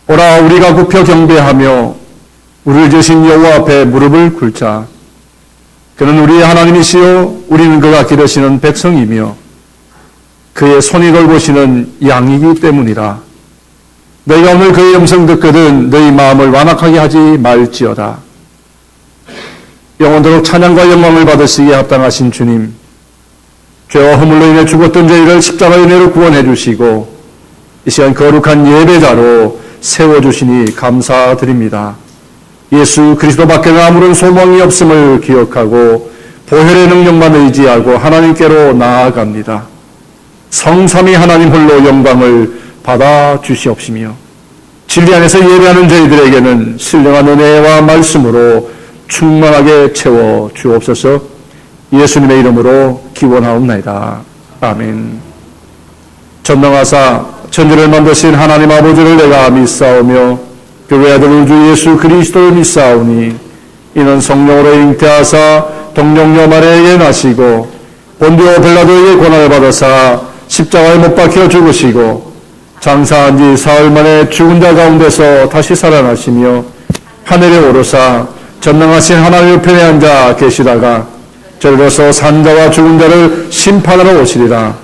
오라 우리가 굽혀 경배하며 우리를 지으신 여호와 앞에 무릎을 꿇자. 그는 우리의 하나님이시요 우리는 그가 기르시는 백성이며 그의 손이 돌보시는 양이기 때문이라. 너희가 오늘 그의 음성 듣거든 너희 마음을 완악하게 하지 말지어다. 영원토록 찬양과 영광을 받으시기에 합당하신 주님, 죄와 허물로 인해 죽었던 저희를 십자가의 은혜로 구원해 주시고 이 시간 거룩한 예배자로 세워주시니 감사드립니다. 예수 그리스도 밖에는 아무런 소망이 없음을 기억하고 보혈의 능력만 의지하고 하나님께로 나아갑니다. 성삼위 하나님 홀로 영광을 받아 주시옵시며 진리 안에서 예배하는 저희들에게는 신령한 은혜와 말씀으로 충만하게 채워 주옵소서. 예수님의 이름으로 기원하옵나이다. 아멘. 전능하사 천지를 만드신 하나님 아버지를 내가 믿사오며 그 외아들 우리 주 예수 그리스도를 믿사오니 이는 성령으로 잉태하사 동정녀 마리아에게 나시고 본디오 빌라도에게 고난을 받으사 십자가에 못 박혀 죽으시고 장사한 지 사흘 만에 죽은 자 가운데서 다시 살아나시며 하늘에 오르사 전능하신 하나님 편에 앉아 계시다가 저리로서 산자와 죽은 자를 심판하러 오시리라.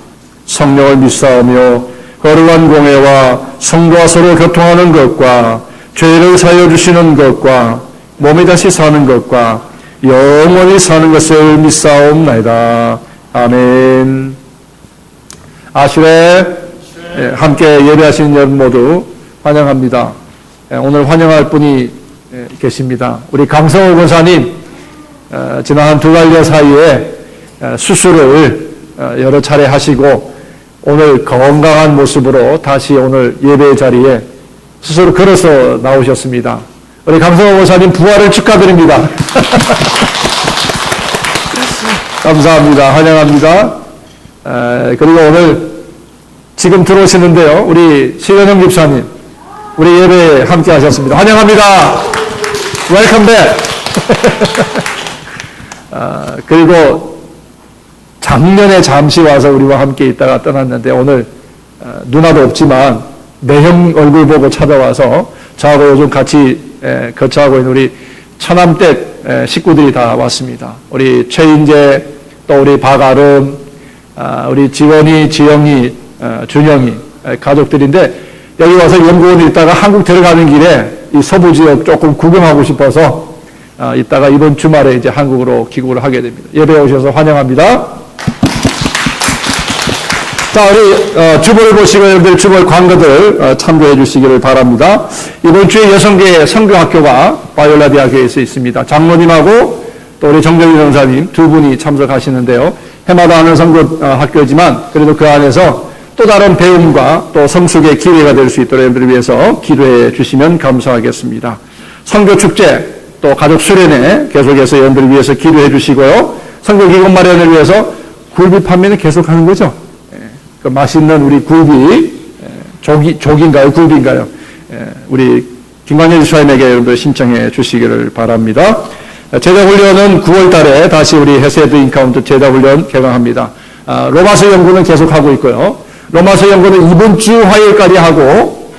성령을 믿사오며 거룩한 공회와 성도와 서로 교통하는 것과 죄를 사하여 주시는 것과 몸이 다시 사는 것과 영원히 사는 것을 믿사옵나이다. 아멘. 아슈레 함께 예배하시는 여러분 모두 환영합니다. 오늘 환영할 분이 계십니다. 우리 강성호 권사님 지난 한 2달여 사이에 수술을 여러 차례 하시고 오늘 건강한 모습으로 다시 오늘 예배 자리에 스스로 걸어서 나오셨습니다. 우리 강성호 권사님 부활을 축하드립니다. 감사합니다. 환영합니다. 그리고 오늘 지금 들어오시는데요. 우리 시현영 집사님 우리 예배에 함께 하셨습니다. 환영합니다. 웰컴 백. 그리고 작년에 잠시 와서 우리와 함께 있다가 떠났는데 오늘 누나도 없지만 내형 얼굴 보고 찾아와서 저하고 요즘 같이 거처하고 있는 우리 처남댁 식구들이 다 왔습니다. 우리 최인재, 또 우리 박아름, 우리 지원이, 지영이, 준영이 가족들인데 여기 와서 연구원에 있다가 한국 들어가는 길에 이 서부 지역 조금 구경하고 싶어서 이따가 이번 주말에 이제 한국으로 귀국을 하게 됩니다. 예배에 오셔서 환영합니다. 자, 우리 주보를 보시고 여러분들 주보 광고들 참고해 주시기를 바랍니다. 이번 주에 여성계 선교학교가 바이올라 대학교에서 있습니다. 장로님하고 또 우리 정정희 전사님 두 분이 참석하시는데요. 해마다 하는 선교학교지만 그래도 그 안에서 또 다른 배움과 또 성숙의 기회가 될 수 있도록 여러분들을 위해서 기도해 주시면 감사하겠습니다. 선교축제 또 가족 수련회 계속해서 여러분들을 위해서 기도해 주시고요. 선교기금 마련을 위해서 굴비 판매는 계속하는 거죠. 그 맛있는 우리 굴비, 조기인가요? 굴비인가요? 우리 김광일 집사님에게 여러분들 신청해 주시기를 바랍니다. 제자훈련은 9월 달에 다시 우리 헤세드 인카운트 제자훈련 개강합니다. 로마서 연구는 계속하고 있고요. 로마서 연구는 이번 주 화요일까지 하고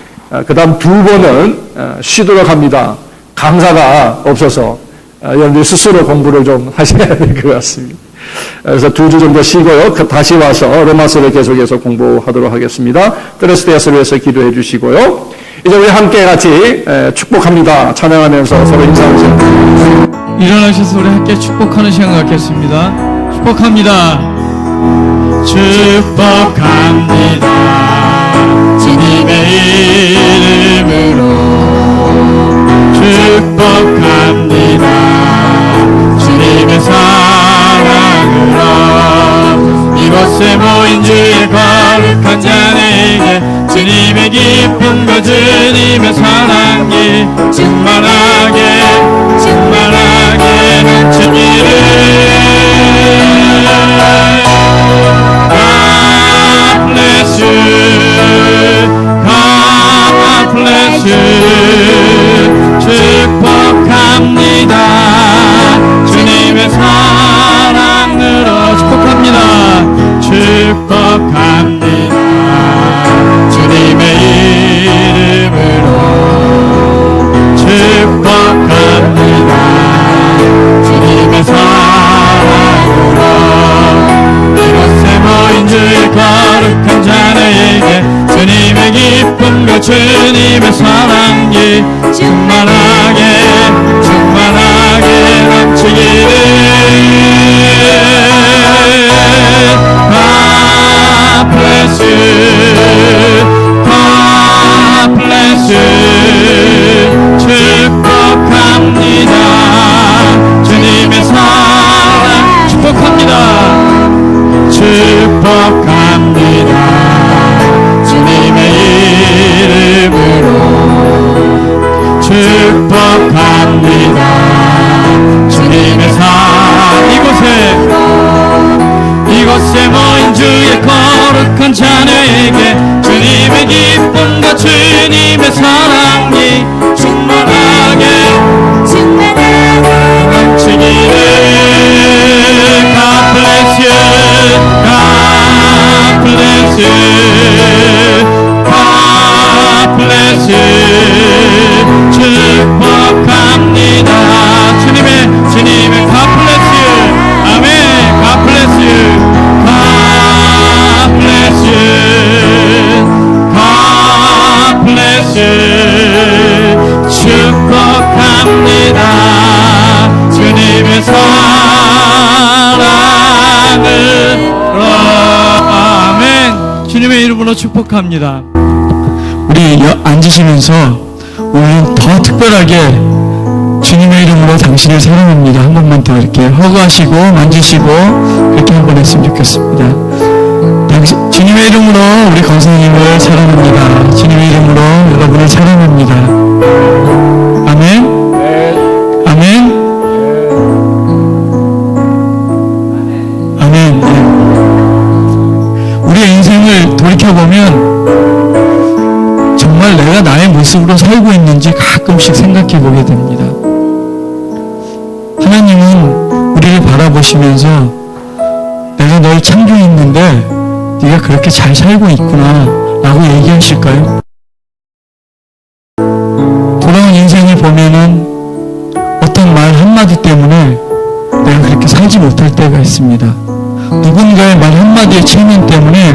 그 다음 2번은 쉬도록 합니다. 강사가 없어서 여러분들 스스로 공부를 좀 하셔야 될 것 같습니다. 그래서 2주 정도 쉬고요. 다시 와서 로마서를 계속해서 공부하도록 하겠습니다. 크리스티아스를 위해서 기도해 주시고요. 이제 우리 함께 같이 축복합니다. 찬양하면서 서로 인사하시죠. 일어나셔서 우리 함께 축복하는 시간 갖겠습니다. 축복합니다. 축복합니다. 주님의 이름으로 축복합니다. 주님의 사랑으로 이곳에 모인 주의 거룩한 자에게 주님의 기쁨과 주님의 사랑이 충만하게 넘치기를. God bless you. 축복합니다. 주님의 사랑으로 축복합니다. 축복합니다. 주님의 이름으로 축복합니다. 주님의 삶 이곳에 모인 주의 거룩한 자녀에게 주님의 기쁨과 주님의 사랑이 충만하게 넘치기를. God bless you, God bless you, God bless you. 축복합니다. 주님의 God bless you. 아멘. God bless you. God bless you. God bless you. 축복합니다. 주님의 사랑으로. 아멘. 주님의 이름으로 축복합니다. 우리 앉으시면서 오늘은 더 특별하게 주님의 이름으로 당신을 사랑합니다. 한 번만 더 이렇게 허그하시고 만지시고 그렇게 한번 했으면 좋겠습니다. 주님의 이름으로 우리 권사님을 사랑합니다. 주님의 이름으로 여러분을 사랑합니다. 아멘. 아멘. 아멘. 네. 우리의 인생을 돌이켜보면 정말 내가 나의 모습으로 살고 있는지 가끔씩 생각해 보게 됩니다. 하나님은 우리를 바라보시면서 내가 널 창조했는데 네가 그렇게 잘 살고 있구나 라고 얘기하실까요? 돌아온 인생을 보면은 어떤 말 한마디 때문에 내가 그렇게 살지 못할 때가 있습니다. 누군가의 말 한마디의 체면 때문에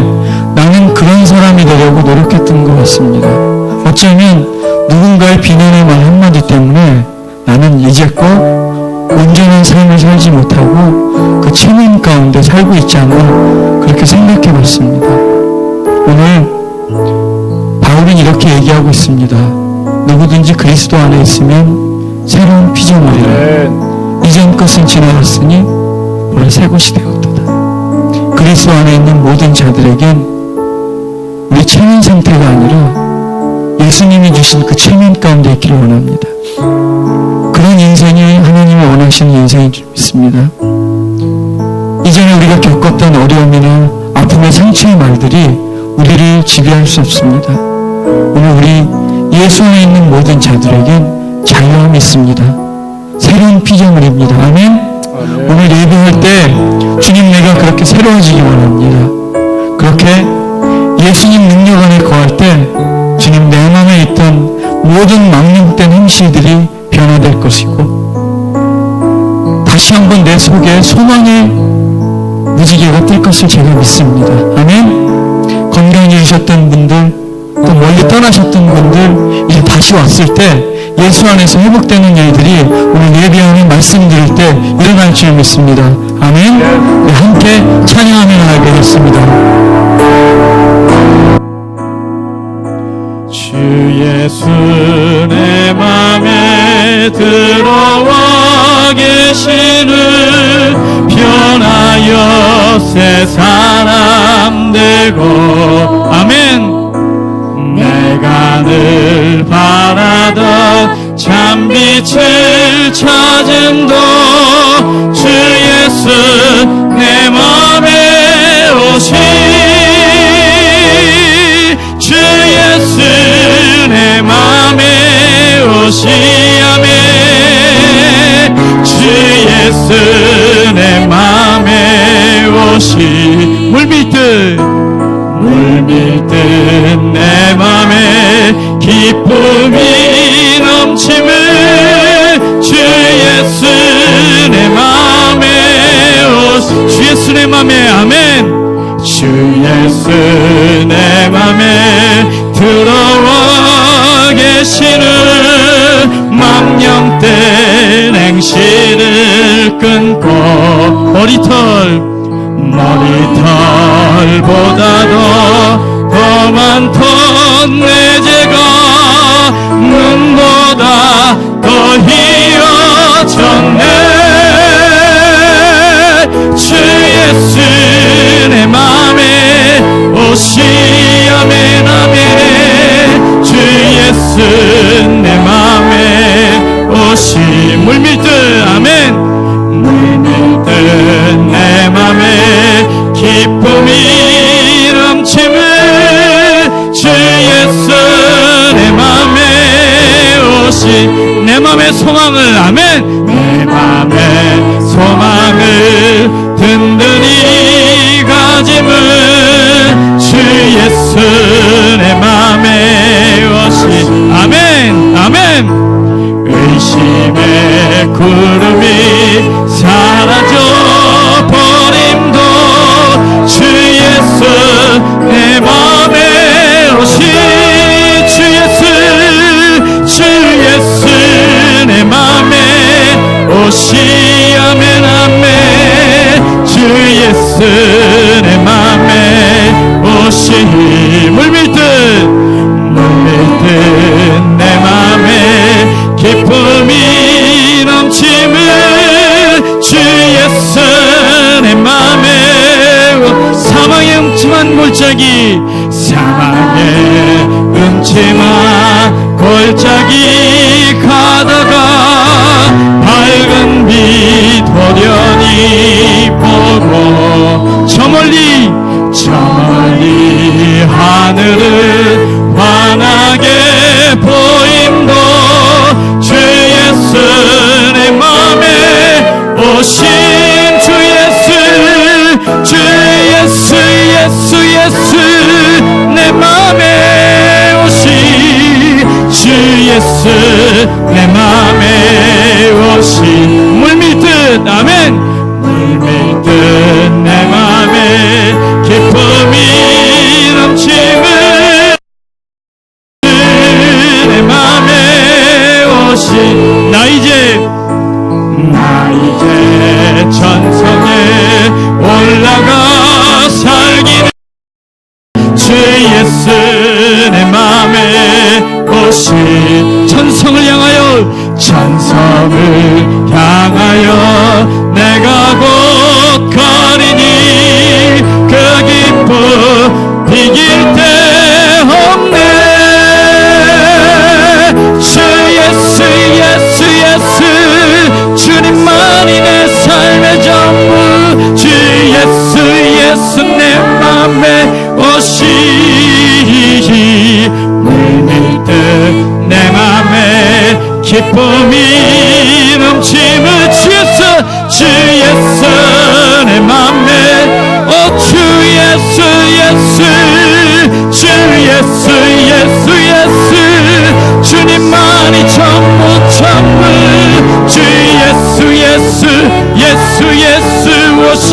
나는 그런 사람이 되려고 노력했던 것 같습니다. 어쩌면 누군가의 비난의 말 한마디 때문에 나는 이제껏 온전한 삶을 살지 못하고 그 체면 가운데 살고 있지 않나 그렇게 생각해 봤습니다. 오늘 바울은 이렇게 얘기하고 있습니다. 누구든지 그리스도 안에 있으면 새로운 피조물이라. 이전 것은 지나갔으니 보라 새 것이 되었도다. 그리스도 안에 있는 모든 자들에겐 우리 체면 상태가 아니라 예수님이 주신 그 체면 가운데 있기를 원합니다. 그런 인생이 하나님이 원하시는 인생인 줄 믿습니다. 이전에 우리가 겪었던 어려움이나 아픔의 상처의 말들이 우리를 지배할 수 없습니다. 오늘 우리 예수 안에 있는 모든 자들에겐 자유함이 있습니다. 새로운 피조물입니다. 아멘. 오늘 예배할 때 주님 내가 그렇게 새로워지기 원합니다. 그렇게 예수님 능력 안에 거할 때 주님 내 마음에 있던 모든 망령된 행실들이 변화될 것이고 다시 한번 내 속에 소망의 무지개가 뜰 것을 제가 믿습니다. 아멘. 건강히 계셨던 분들 또 멀리 떠나셨던 분들 이제 다시 왔을 때 예수 안에서 회복되는 일들이 오늘 예배하는 말씀 들을 때 일어날 줄 믿습니다. 아멘. 네, 함께 찬양하며 나가겠습니다. 주 예수 내 맘에 들어와 계시는 변하여 새 사람 되고 아멘. 내가 늘 바라던 참빛을 찾은 주 예수 내 맘에 오시 주 예수 내 맘에 오시 아멘. 주 예수 내 맘에 오시 물밀듯 내 맘에 기쁨이 넘침을 주 예수 내 맘에 오시 주 예수 내 맘에 아멘. 주 예수 내 맘에 들어와 계시는 망령된 행실을 끊고 머리털보다도 더 많던 내 죄가 눈보다 더 희어졌네. 주 예수 내 맘에 오시 아멘 아멘. 주 예수 내 맘에 오시 내 맘의 소망을 아멘 내 맘의 소망을 든든히 가짐은 주 예수 내 맘에 오시 아멘 아멘 의심의 구름이 사라져 버림도 주 예수 내 맘에 오시 주 예수 내 맘에 오시 아멘 아멘 주 예수 내 맘에 오시 물밀듯 내 맘에 기쁨이 넘침을 주 예수 내 맘에 사망의 음침한 골짜기 사망의 음침한 골짜기 가다가 밝은 빛 호련히 보고 저 멀리 하늘은 환하게 보임도 주 예수 내 맘에 오신 주 예수 내 맘에 오신 주 예수 내 맘에 오신 물밀듯 아멘 물밀듯 내 맘에 기쁨이 넘침을 내 맘에 오신 나 이제 전성에 올라가 살기는 주 예수 내 맘에 오신 천성을 향하여 내가 곧 가리니 그 기쁨 비길 데 없네 주 예수 주님만이 내 삶의 전부 주 예수 내 맘에 오시기 물밀듯 내 맘에 기쁨이 넘침을 주 예수 내 맘에 주 예수 주님만이 전부 주 예수 오시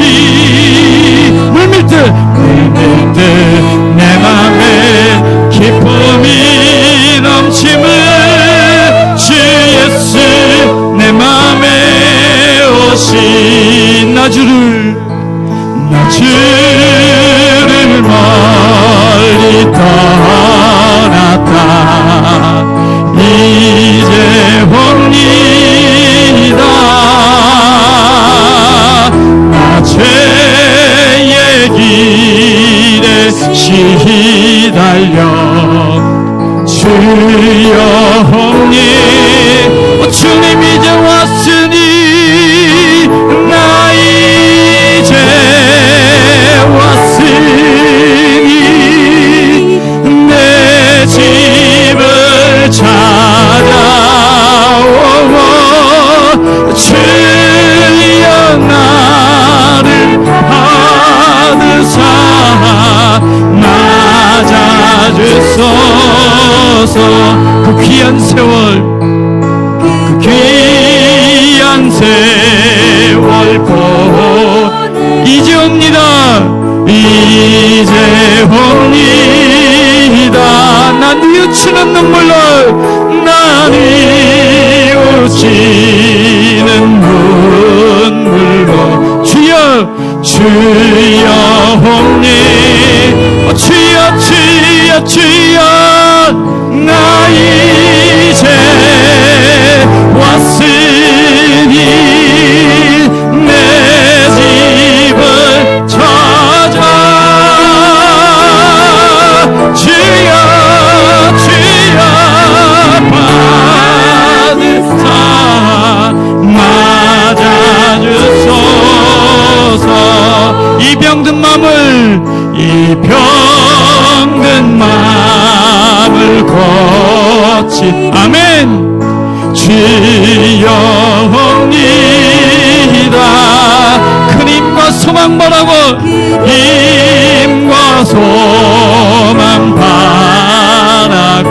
물밀듯 내 맘에 기쁨이 넘침을 주 예수 내 맘에 오시 나주를 멀리 떠났다 이제 옵니다 나 죄의 길에 시달려 주여 옵니 주님 이제 왔으니 나 이제 왔으니 내 집을 찾아오고 주여 나를 받으사 맞아주소서 그 귀한 세월 이제 옵니다 난 뉘우치는 눈물로 난 뉘우치는 눈물로 주여 옵니 주여 나 이제 왔으니 내 집을 찾아 주여 받으사 맞아주소서 이 병든 맘을 고치 아멘 주여옵니다. 큰 힘과 소망 바라고 힘과 소망 바라고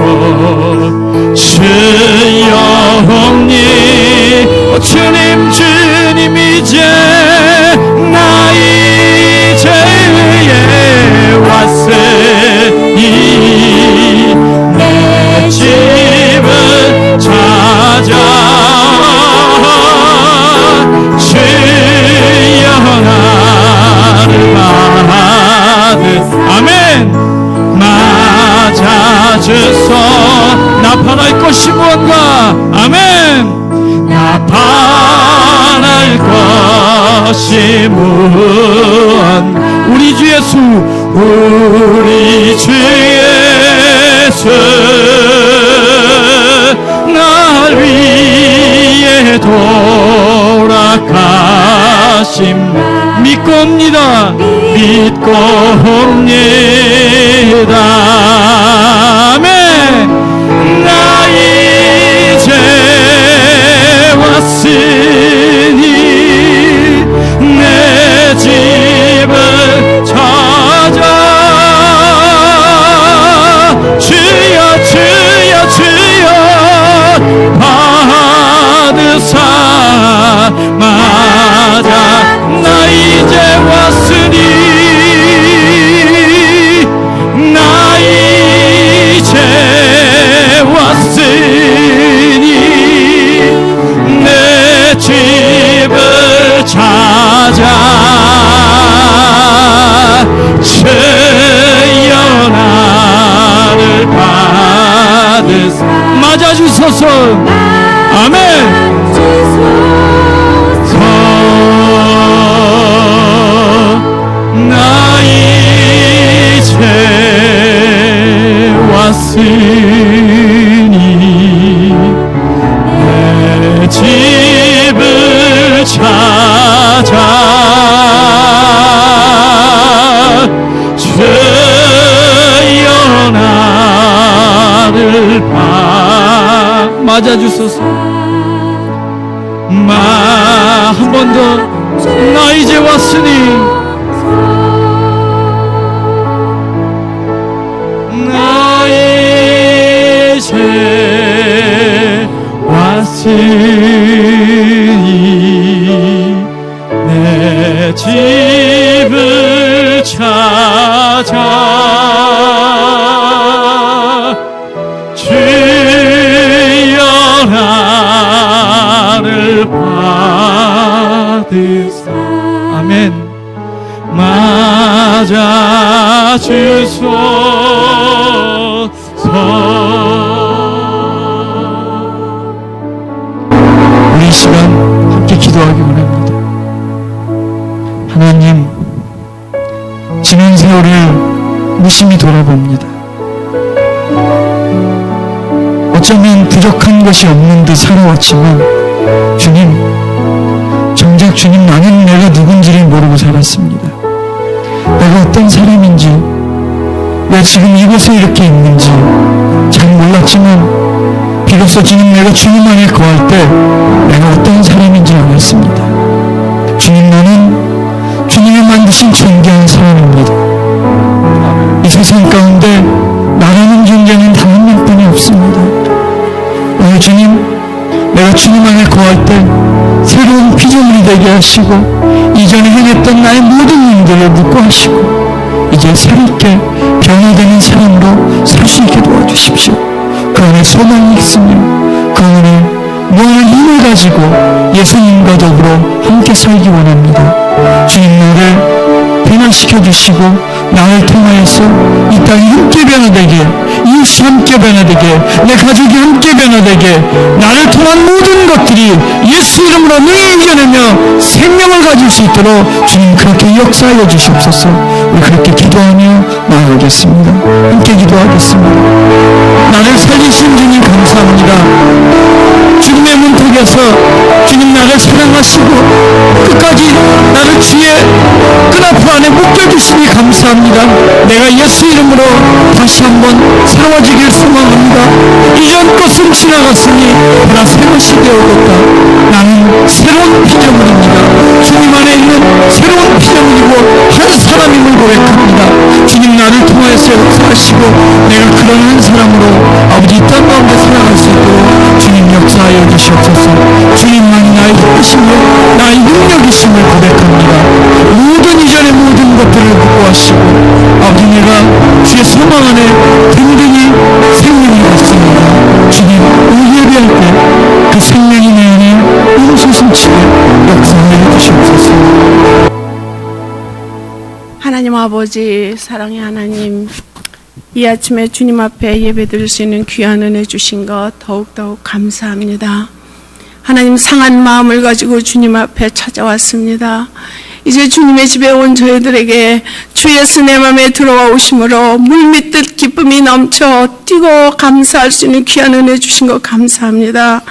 주여옵니다. 주님 주님 이제 나 이제에 왔으니 내 집을 찾아 주여 나를 받으 아멘 맞아주소 나 바랄 것이 무언가 아멘 나 바랄 것이 무언가 우리 주 예수 우리 주 예수 날 위해 돌아가심 믿고 옵니다 믿고 옵니다 아멘 나 이제 왔으니 내 집을 찾아 주여 주여 주여 받으사 맞아 나 이제 왔으니 나 이제 왔으니 내 집을 찾아 주여 나를 받으사 맞아주소서 아멘 나 이제 왔으니 내 집을 찾아 주여 나를 맞아주소서 한 번 더 나 이제 왔으니 나 이제 왔으니 내 집을 찾아 주여 나를 받으사 아멘 맞아주소서 우리 이 시간 함께 기도하기 원합니다. 하나님, 지난 세월을 무심히 돌아봅니다. 어쩌면 부족한 것이 없는 듯 살아왔지만 주님, 정작 주님 나는 내가 누군지를 모르고 살았습니다. 내가 어떤 사람인지, 왜 지금 이곳에 이렇게 있는지 잘 몰랐지만 비로소 주님 내가 주님 안에 거할 때 내가 어떤 사람인지 알았습니다. 주님, 나는 주님이 만드신 존귀한 사람입니다. 이 세상 가운데 나라는 존재는 단 한 명뿐이 없습니다. 오늘 주님, 내가 주님 안에 거할 때 새로운 피조물이 되게 하시고 이전에 행했던 나의 모든 일들을 묻고 하시고 이제 새롭게 변화되는 사람으로 살 수 있게 도와주십시오. 그 안에 소망이 있으며 그 안에 무한한 힘을 가지고 예수님과 더불어 함께 살기 원합니다. 주님, 나를 변화시켜 주시고 나를 통하여서 이 땅이 함께 변화되게, 이웃이 함께 변화되게, 내 가족이 함께 변화되게, 나를 통한 모든 것들이 예수 이름으로 능히 이겨내며 생명을 가질 수 있도록 주님 그렇게 역사하여 주시옵소서. 우리 그렇게 기도하며 나아가겠습니다. 함께 기도하겠습니다. 나를 살리신 주님 감사합니다. 죽음의 문턱에서 주님 나를 사랑하시고 끝까지 나를 주의 끈앞 안에 묶여주시니 감사합니다. 내가 예수 이름으로 다시 한번 새로워지길 소망합니다. 이전 것은 지나갔으니 보라 새로운 시대에 오겠다. 나는 새로운 피조물입니다. 주님 안에 있는 새로운 피조물이고 한 사람임을 고백합니다. 주님 나를 통하여서 역사하시고 내가 그런 한 사람으로 아버지 이 땅 가운데 살아갈 수 있도록 주님 역사하여 주시옵소서. 주님만이 나의 힘이시며 나의 능력이심을 고백합니다. 모든 이전의 모든 것들을 복구하시고 아버지 내가 주의 소망 안에 든든히 생명이 됐습니다. 주님 오늘 예배할 때 그 생명이 내 안에 음수숨치게 역사하여 주시옵소서. 하나님 아버지, 사랑의 하나님, 이 아침에 주님 앞에 예배드릴 수 있는 귀한 은혜 주신 것 더욱더욱 감사합니다. 하나님 상한 마음을 가지고 주님 앞에 찾아왔습니다. 이제 주님의 집에 온 저희들에게 주 예수 내 맘에 들어와 오심으로 물밀듯 기쁨이 넘쳐 뛰고 감사할 수 있는 귀한 은혜 주신 것 감사합니다.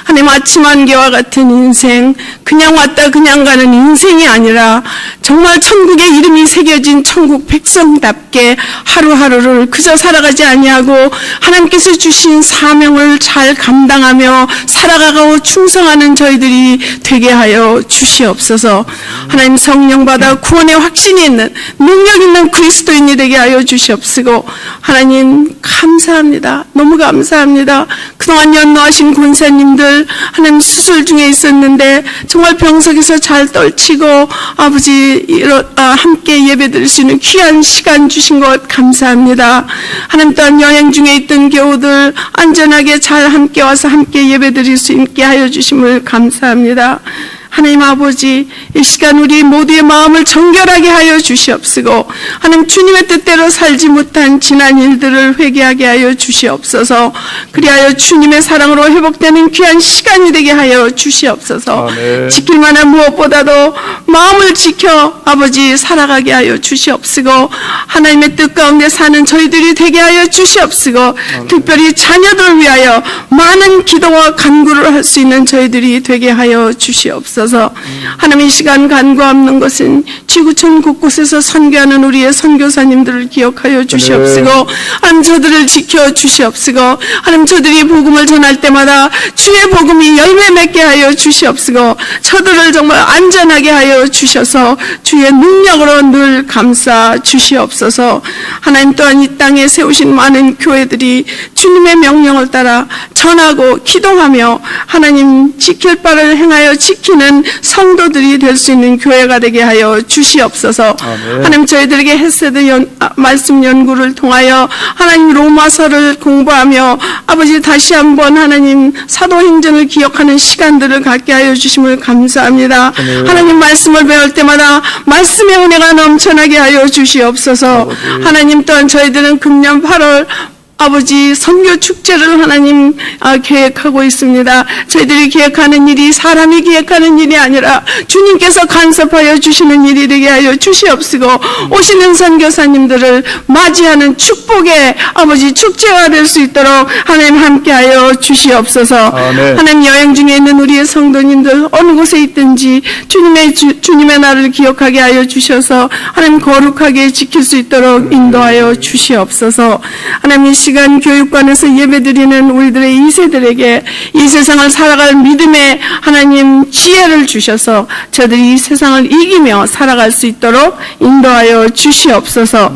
하나님 아침 안개와 같은 인생, 그냥 왔다 그냥 가는 인생이 아니라 정말 천국의 이름이 새겨진 천국 백성답게 하루하루를 그저 살아가지 아니하고 하나님께서 주신 사명을 잘 감당하며 살아가고 충성하는 저희들이 되게 하여 주시옵소서. 하나님 성령 받아 구원의 확신이 있는 능력 있는 그리스도인이 되게 하여 주시옵시고 하나님 감사합니다. 너무 감사합니다. 그동안 연로하신 권사님들 하나님 수술 중에 있었는데 정말 병석에서 잘 떨치고 아버지 함께 예배드릴 수 있는 귀한 시간 주신 것 감사합니다. 하나님 또한 여행 중에 있던 교우들 안전하게 잘 함께 와서 함께 예배드릴 수 있게 하여 주심을 감사합니다. 하나님 아버지, 이 시간 우리 모두의 마음을 정결하게 하여 주시옵시고 하나님 주님의 뜻대로 살지 못한 지난 일들을 회개하게 하여 주시옵소서. 그리하여 주님의 사랑으로 회복되는 귀한 시간이 되게 하여 주시옵소서. 아멘. 지킬 만한 무엇보다도 마음을 지켜 아버지 살아가게 하여 주시옵시고 하나님의 뜻 가운데 사는 저희들이 되게 하여 주시옵시고 특별히 자녀들을 위하여 많은 기도와 간구를 할 수 있는 저희들이 되게 하여 주시옵소서. 하나님 이 시간 간구하는 것은 지구촌 곳곳에서 선교하는 우리의 선교사님들을 기억하여 주시옵시고 하나님 저들을 지켜 주시옵시고 하나님 저들이 복음을 전할 때마다 주의 복음이 열매 맺게 하여 주시옵시고 저들을 정말 안전하게 하여 주셔서 주의 능력으로 늘 감싸 주시옵소서. 하나님 또한 이 땅에 세우신 많은 교회들이 주님의 명령을 따라 전하고 기도하며 하나님 지킬 바를 행하여 지키는 성도들이 될 수 있는 교회가 되게 하여 주시옵소서. 아멘. 하나님 저희들에게 헤세드 말씀 연구를 통하여 하나님 로마서를 공부하며 아버지 다시 한번 하나님 사도행전을 기억하는 시간들을 갖게 하여 주심을 감사합니다. 하나님 말씀을 배울 때마다 말씀의 은혜가 넘쳐나게 하여 주시옵소서. 하나님 또한 저희들은 금년 8월 아버지 선교 축제를 하나님 계획하고 있습니다. 저희들이 계획하는 일이 사람이 계획하는 일이 아니라 주님께서 간섭하여 주시는 일이 되게 하여 주시옵시고 오시는 선교사님들을 맞이하는 축복의 아버지 축제가 될 수 있도록 하나님 함께하여 주시옵소서. 아멘. 하나님 여행 중에 있는 우리의 성도님들 어느 곳에 있든지 주님의 날을 기억하게 하여 주셔서 하나님 거룩하게 지킬 수 있도록 인도하여 주시옵소서. 하나님 이 시간 교육관에서 예배드리는 우리들의 2세들에게 이 세상을 살아갈 믿음의 하나님 지혜를 주셔서 저들이 이 세상을 이기며 살아갈 수 있도록 인도하여 주시옵소서.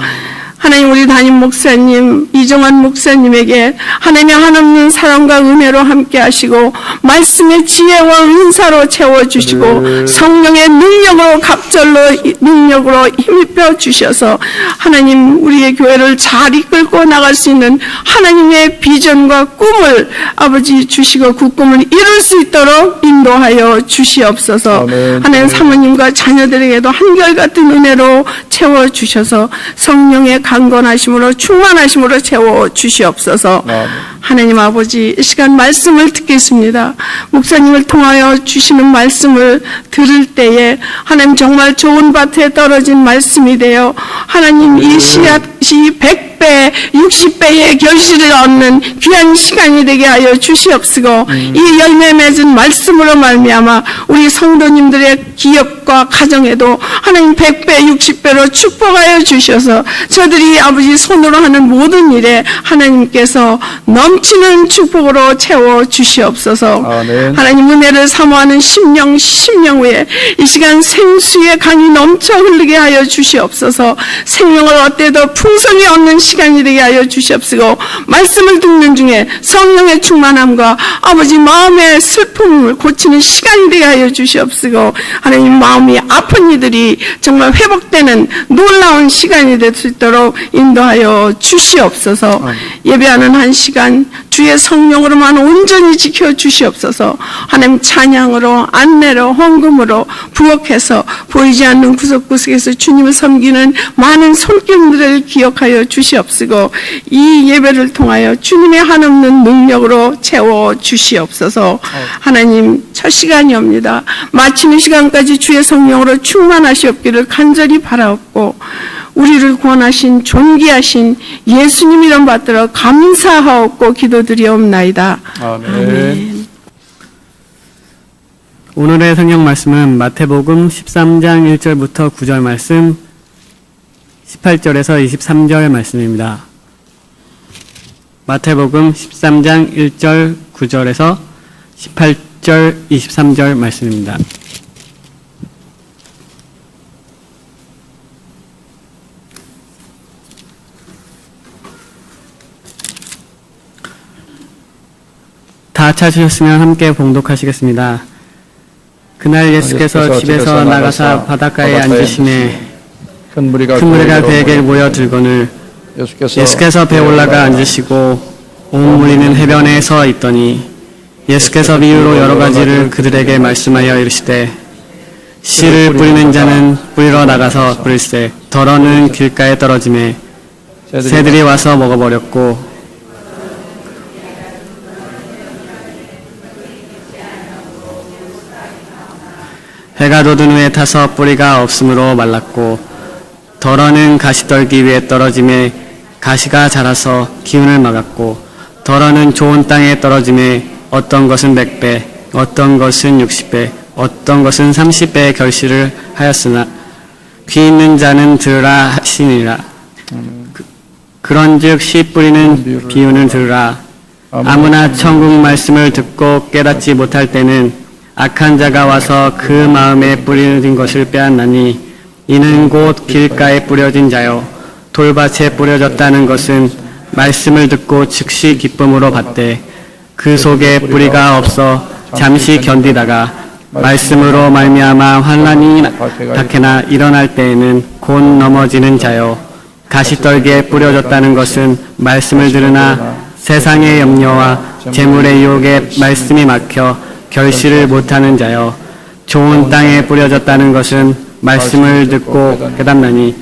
하나님 우리 담임 목사님 이정환 목사님에게 하나님의 한없는 사랑과 은혜로 함께 하시고 말씀의 지혜와 은사로 채워주시고 성령의 능력으로 갑절로 능력으로 힘입혀 주셔서 하나님 우리의 교회를 잘 이끌고 나갈 수 있는 하나님의 비전과 꿈을 아버지 주시고 그 꿈을 이룰 수 있도록 인도하여 주시옵소서. 아멘. 하나님 사모님과 자녀들에게도 한결같은 은혜로 채워주셔서 성령의 강건하심으로 충만하심으로 채워주시옵소서. 하나님 아버지 이 시간 말씀을 듣겠습니다. 목사님을 통하여 주시는 말씀을 들을 때에 하나님 정말 좋은 밭에 떨어진 말씀이 되어 하나님 이 씨앗 100배, 60배의 결실을 얻는 귀한 시간이 되게 하여 주시옵시고 이 열매 맺은 말씀으로 말미암아 우리 성도님들의 기업과 가정에도 하나님 100배, 60배로 축복하여 주셔서 저들이 아버지 손으로 하는 모든 일에 하나님께서 넘치는 축복으로 채워 주시옵소서. 아멘. 하나님 은혜를 사모하는 심령 후에 이 시간 생수의 강이 넘쳐 흐르게 하여 주시옵소서. 생명을 얻대도 풍성히 얻는 시간이 되게 하여 주시옵시고 말씀을 듣는 중에 성령의 충만함과 아버지 마음의 슬픔을 고치는 시간이 되게 하여 주시옵시고 하나님 마음이 아픈 이들이 정말 회복되는 놀라운 시간이 될 수 있도록 인도하여 주시옵소서. 예배하는 한 시간 주의 성령으로만 온전히 지켜 주시옵소서. 하나님 찬양으로 안내로 헌금으로 부엌에서 보이지 않는 구석구석에서 주님을 섬기는 많은 손길들을 기억하여 주시옵시고 이 예배를 통하여 주님의 한없는 능력으로 채워 주시옵소서. 하나님 첫 시간이옵니다. 마치는 시간까지 주의 성령으로 충만하시옵기를 간절히 바라옵고 우리를 구원하신 존귀하신 예수님 이름 받들어 감사하옵고 기도드리옵나이다. 아멘. 오늘의 성경 말씀은 마태복음 13장 1절부터 9절 말씀, 18절에서 23절 말씀입니다. 마태복음 13장 1절 9절에서 18절 23절 말씀입니다. 다 찾으셨으면 함께 봉독하시겠습니다. 그날 예수께서 집에서 나가사 바닷가에 앉으시매 큰 무리가 그에게 모여들거늘 예수께서 배에 올라가 앉으시고 온 무리는 해변에 서 있더니 예수께서 비유로 여러 가지를 그들에게 말씀하여 이르시되 씨를 뿌리는 자는 뿌리러 나가서 뿌릴새 덜어는 길가에 떨어지매 새들이 와서 먹어버렸고 해가 돋은 후에 타서 뿌리가 없으므로 말랐고 덜어는 가시 떨기 위해 떨어짐에 가시가 자라서 기운을 막았고 덜어는 좋은 땅에 떨어짐에 어떤 것은 100배 어떤 것은 60배 어떤 것은 30배의 결실을 하였으나 귀 있는 자는 들으라 하시니라. 그런즉 씨 뿌리는 비유는 들으라. 아무나 천국 말씀을 듣고 깨닫지 못할 때는 악한 자가 와서 그 마음에 뿌려진 것을 빼앗나니 이는 곧 길가에 뿌려진 자요 돌밭에 뿌려졌다는 것은 말씀을 듣고 즉시 기쁨으로 받되 그 속에 뿌리가 없어 잠시 견디다가 말씀으로 말미암아 환난이 닥해나 일어날 때에는 곧 넘어지는 자요 가시떨기에 뿌려졌다는 것은 말씀을 들으나 세상의 염려와 재물의 유혹에 말씀이 막혀 결실을 못하는 자여 좋은 땅에 뿌려졌다는 것은 말씀을 듣고 깨닫나니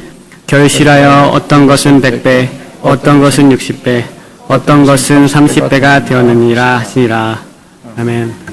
결실하여 어떤 것은 100배 어떤 것은 60배 어떤 것은 30배가 되었느니라 하시니라. 아멘.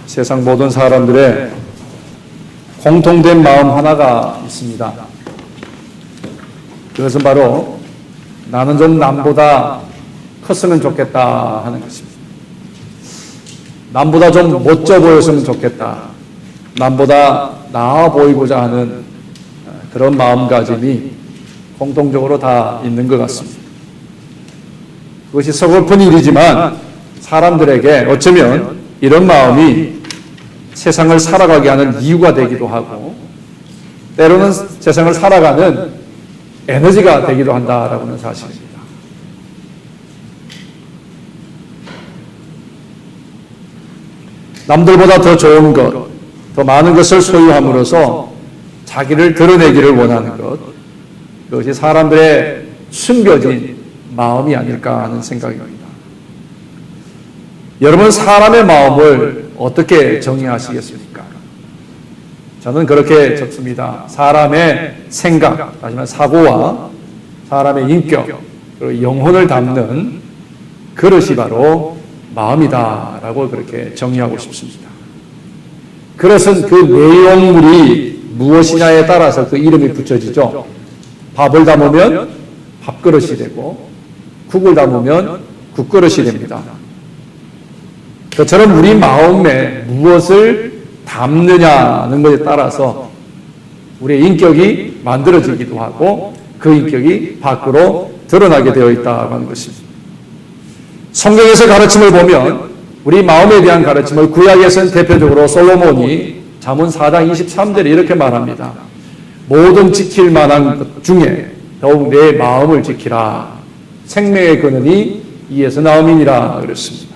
세상 모든 사람들의 공통된 마음 하나가 있습니다. 그것은 바로 나는 좀 남보다 컸으면 좋겠다 하는 것입니다. 남보다 좀 멋져 보였으면 좋겠다. 남보다 나아 보이고자 하는 그런 마음가짐이 공통적으로 다 있는 것 같습니다. 그것이 서글픈 일이지만 사람들에게 어쩌면 이런 마음이 세상을 살아가게 하는 이유가 되기도 하고 때로는 세상을 살아가는 에너지가 되기도 한다라고는 사실입니다. 남들보다 더 좋은 것, 더 많은 것을 소유함으로써 자기를 드러내기를 원하는 것, 그것이 사람들의 숨겨진 마음이 아닐까 하는 생각입니다. 여러분, 사람의 마음을 어떻게 정의하시겠습니까? 저는 그렇게 적습니다. 사람의 생각, 하지만 사고와 사람의 인격, 그리고 영혼을 담는 그릇이 바로 마음이다라고 그렇게 정의하고 싶습니다. 그릇은 그 내용물이 무엇이냐에 따라서 그 이름이 붙여지죠. 밥을 담으면 밥그릇이 되고 국을 담으면 국그릇이 됩니다. 그처럼 우리 마음에 무엇을 담느냐는 것에 따라서 우리의 인격이 만들어지기도 하고 그 인격이 밖으로 드러나게 되어 있다고 하는 것입니다. 성경에서 가르침을 보면 우리 마음에 대한 가르침을 구약에서는 대표적으로 솔로몬이 잠언 4장 23절에 이렇게 말합니다. 모든 지킬 만한 것 중에 더욱 내 마음을 지키라. 생명의 근원이 이에서 나음이니라 그랬습니다.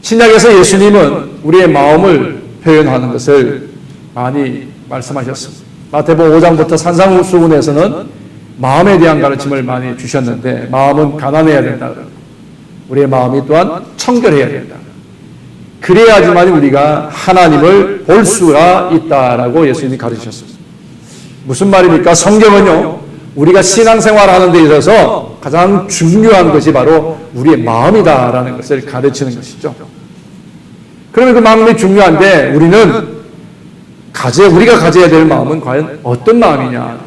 신약에서 예수님은 우리의 마음을 표현하는 것을 많이 말씀하셨습니다. 마태복음 5장부터 산상수훈에서는 마음에 대한 가르침을 많이 주셨는데 마음은 가난해야 된다. 우리의 마음이 또한 청결해야 된다. 그래야지만 우리가 하나님을 볼 수가 있다라고 예수님이 가르치셨습니다. 무슨 말입니까? 성경은요, 우리가 신앙생활하는 데 있어서 가장 중요한 것이 바로 우리의 마음이다라는 것을 가르치는 것이죠. 그러면 그 마음이 중요한데 우리는 우리가 가져야 될 마음은 과연 어떤 마음이냐?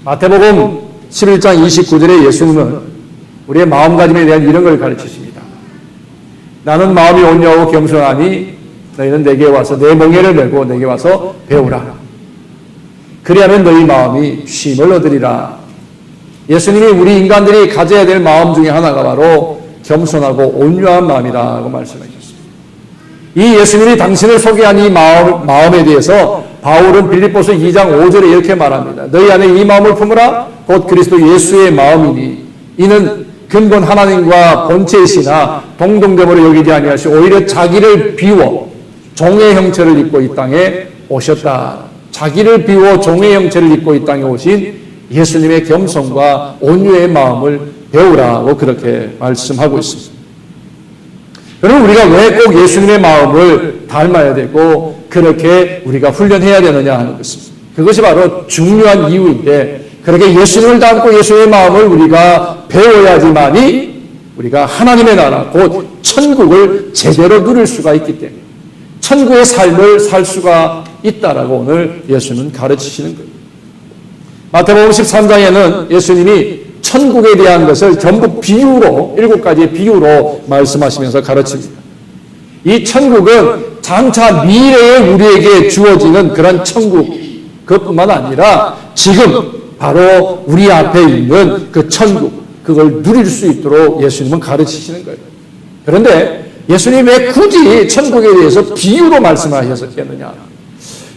마태복음 11장 29절에 예수님은 우리의 마음가짐에 대한 이런 걸 가르치십니다. 나는 마음이 온유하고 겸손하니 너희는 내게 와서 내 멍에를 메고 내게 와서 배우라. 그리하면 너희 마음이 쉼을 얻으리라. 예수님이 우리 인간들이 가져야 될 마음 중에 하나가 바로 겸손하고 온유한 마음이라고 말씀하셨습니다. 이 예수님이 당신을 소개한 이 마음에 대해서 바울은 빌립보서 2장 5절에 이렇게 말합니다. 너희 안에 이 마음을 품으라. 곧 그리스도 예수의 마음이니 이는 근본 하나님과 본체이시나 동등됨으로 여기지 아니하시고 오히려 자기를 비워 종의 형체를 입고 이 땅에 오셨다. 자기를 비워 종의 형체를 입고 이 땅에 오신 예수님의 겸손과 온유의 마음을 배우라고 그렇게 말씀하고 있습니다. 그럼 우리가 왜 꼭 예수님의 마음을 닮아야 되고 그렇게 우리가 훈련해야 되느냐 하는 것입니다. 그것이 바로 중요한 이유인데 그렇게 예수님을 닮고 예수님의 마음을 우리가 배워야지만이 우리가 하나님의 나라 곧 천국을 제대로 누릴 수가 있기 때문에 천국의 삶을 살 수가 있다라고 오늘 예수님은 가르치시는 거예요. 마태복음 13장에는 예수님이 천국에 대한 것을 전부 비유로 7가지의 비유로 말씀하시면서 가르칩니다. 이 천국은 장차 미래에 우리에게 주어지는 그런 천국 그것뿐만 아니라 지금 바로 우리 앞에 있는 그 천국 그걸 누릴 수 있도록 예수님은 가르치시는 거예요. 그런데 예수님이 왜 굳이 천국에 대해서 비유로 말씀하셨겠느냐?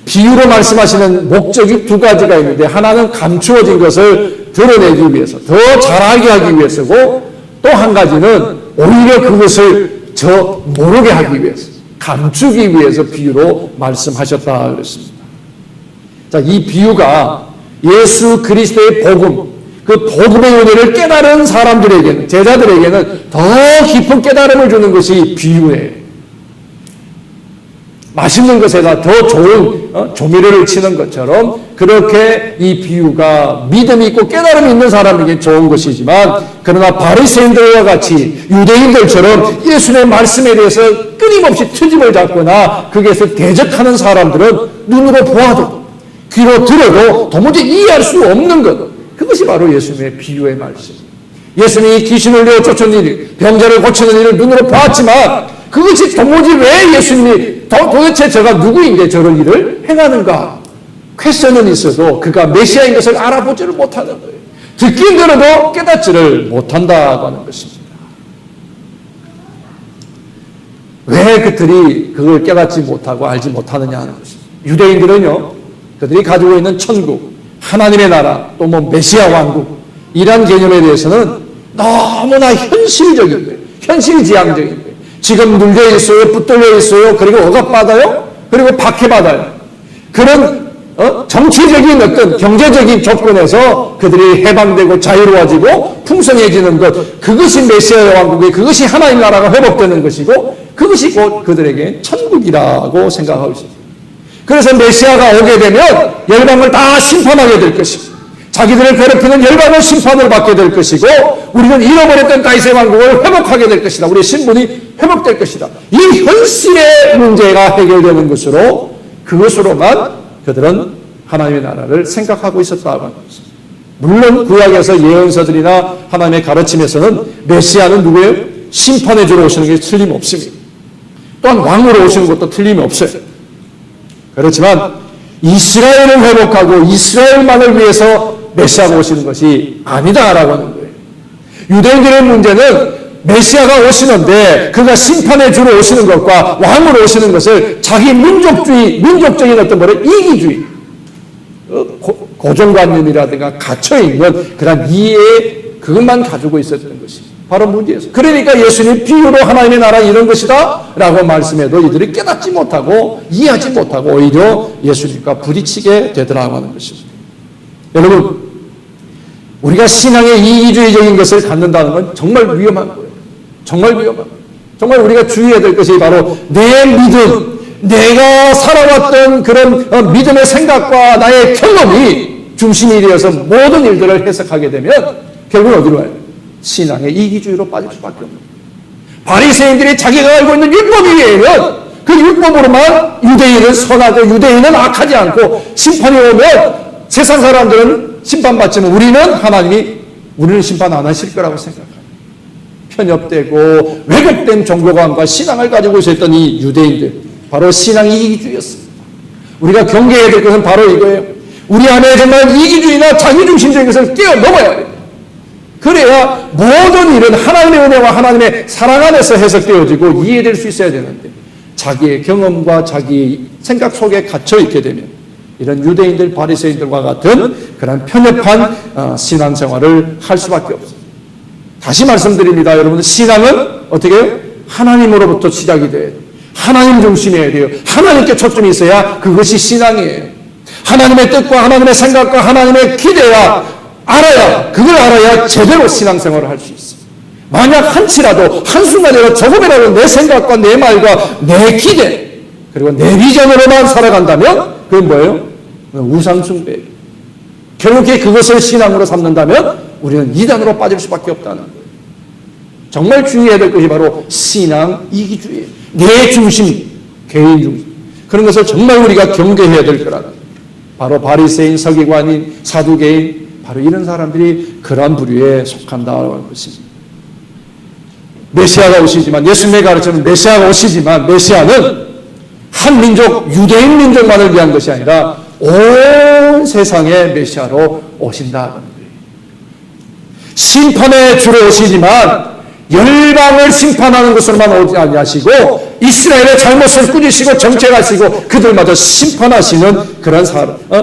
비유로 말씀하시는 목적이 2가지가 있는데 하나는 감추어진 것을 드러내기 위해서 더 잘하게 하기 위해서고 또 한 가지는 오히려 그것을 저 모르게 하기 위해서 감추기 위해서 비유로 말씀하셨다 그랬습니다. 자, 이 비유가 예수 그리스도의 복음 그 복음의 은혜를 깨달은 사람들에게는 제자들에게는 더 깊은 깨달음을 주는 것이 비유예요. 맛있는 것에다 더 좋은 조미료를 치는 것처럼 그렇게 이 비유가 믿음이 있고 깨달음이 있는 사람에게 좋은 것이지만, 그러나 바리새인들과 같이 유대인들처럼 예수님의 말씀에 대해서 끊임없이 트집을 잡거나 거기에서 대적하는 사람들은 눈으로 보아도 귀로 들어도 도무지 이해할 수 없는 것, 그것이 바로 예수님의 비유의 말씀. 예수님이 귀신을 내어 쫓는 일, 병자를 고치는 일을 눈으로 보았지만 그것이 도무지 왜 예수님이 도대체 저가 누구인데 저런 일을 행하는가? 퀘스천은 있어도 그가 메시아인 것을 알아보지를 못하는 거예요. 듣긴 들어도 깨닫지를 못한다고 하는 것입니다. 왜 그들이 그걸 깨닫지 못하고 알지 못하느냐 하는 것입니다. 유대인들은요, 그들이 가지고 있는 천국, 하나님의 나라, 또 뭐 메시아 왕국, 이런 개념에 대해서는 너무나 현실적인 거예요. 현실지향적인 거예요. 지금 눌려 있어요, 붙들려 있어요, 그리고 억압받아요, 그리고 박해받아요. 그런 정치적인 어떤 경제적인 조건에서 그들이 해방되고 자유로워지고 풍성해지는 것, 그것이 메시아의 왕국이, 그것이 하나님 나라가 회복되는 것이고, 그것이 곧 그들에게 천국이라고 생각하고 있습니다. 그래서 메시아가 오게 되면 열방을 다 심판하게 될 것이고, 자기들을 괴롭히는 열방을 심판을 받게 될 것이고, 우리는 잃어버렸던 다윗의 왕국을 회복하게 될 것이다. 우리의 신분이 회복될 것이다. 이 현실의 문제가 해결되는 것으로, 그것으로만 그들은 하나님의 나라를 생각하고 있었다고 하는 것입니다. 물론 구약에서 예언서들이나 하나님의 가르침에서는 메시아는 누구예요? 심판해 주러 오시는 게 틀림없습니다. 또한 왕으로 오시는 것도 틀림없어요. 그렇지만 이스라엘을 회복하고 이스라엘만을 위해서 메시아가 오시는 것이 아니다라고 하는 거예요. 유대인들의 문제는 메시아가 오시는데 그가 심판해 주러 오시는 것과 왕으로 오시는 것을 자기 민족주의, 민족적인 어떤 뭐래 이기주의, 고정관념이라든가 갇혀있는 그런 이해, 그것만 가지고 있었던 것이 바로 문제였어요. 그러니까 예수님 비유로 하나님의 나라 이런 것이다 라고 말씀해도 이들이 깨닫지 못하고 이해하지 못하고 오히려 예수님과 부딪히게 되더라고 하는 것입니다. 여러분, 우리가 신앙의 이기주의적인 것을 갖는다는 건 정말 위험한 거예요. 정말 위험한 거예요. 정말 우리가 주의해야 될 것이 바로 내 믿음, 내가 살아왔던 그런 믿음의 생각과 나의 경험이 중심이 되어서 모든 일들을 해석하게 되면 결국 어디로 가요? 신앙의 이기주의로 빠질 수밖에 없는 거예요. 바리새인들이 자기가 알고 있는 율법에 의하면 그 율법으로만 유대인은 선하고 유대인은 악하지 않고, 심판이 오면 세상 사람들은 심판받지만 우리는 심판 안 하실 거라고 생각합니다. 편협되고 왜곡된 종교관과 신앙을 가지고 있었던 이 유대인들, 바로 신앙 이기주의였습니다. 우리가 경계해야 될 것은 바로 이거예요. 우리 안에 정말 이기주의나 자기중심적인 것을 뛰어넘어야 돼요. 그래야 모든 일은 하나님의 은혜와 하나님의 사랑 안에서 해석되어지고 이해될 수 있어야 되는데, 자기의 경험과 자기 생각 속에 갇혀있게 되면 이런 유대인들, 바리새인들과 같은 그런 편협한 신앙생활을 할 수밖에 없어요. 다시 말씀드립니다. 여러분, 신앙은 어떻게 해요? 하나님으로부터 시작이 돼요. 하나님 중심이어야 돼요. 하나님께 초점이 있어야 그것이 신앙이에요. 하나님의 뜻과 하나님의 생각과 하나님의 기대와 그걸 알아야 제대로 신앙생활을 할 수 있어요. 만약 한치라도 한순간이라도 조금이라도 내 생각과 내 말과 내 기대 그리고 내 비전으로만 살아간다면 그건 뭐예요? 우상숭배. 결국에 그것을 신앙으로 삼는다면 우리는 이단으로 빠질 수밖에 없다는 거예요. 정말 주의해야 될 것이 바로 신앙 이기주의예요. 내 중심, 개인 중심. 그런 것을 정말 우리가 경계해야 될 거라는 거예요. 바로 바리새인, 서기관인, 사두개인, 바로 이런 사람들이 그러한 부류에 속한다고 하는 것입니다. 메시아가 오시지만, 예수님의 가르침은 메시아가 오시지만, 메시아는 한 민족, 유대인 민족만을 위한 것이 아니라 온 세상의 메시아로 오신다는 거예요. 심판에 주로 오시지만 열방을 심판하는 것으로만 오지 아니하시고 이스라엘의 잘못을 꾸짖으시고 정죄하시고 그들마저 심판하시는 그런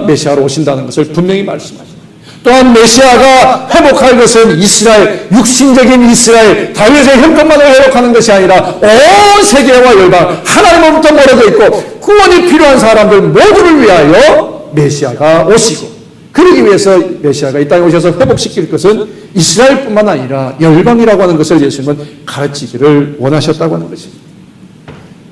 메시아로 오신다는 것을 분명히 말씀하십니다. 또한 메시아가 회복할 것은 이스라엘, 육신적인 이스라엘, 다윗의 형편만을 회복하는 것이 아니라 온 세계와 열방, 하나님으로부터 멀어져 있고 구원이 필요한 사람들 모두를 위하여 메시아가 오시고, 그러기 위해서 메시아가 이 땅에 오셔서 회복시킬 것은 이스라엘뿐만 아니라 열방이라고 하는 것을 예수님은 가르치기를 원하셨다고 하는 것입니다.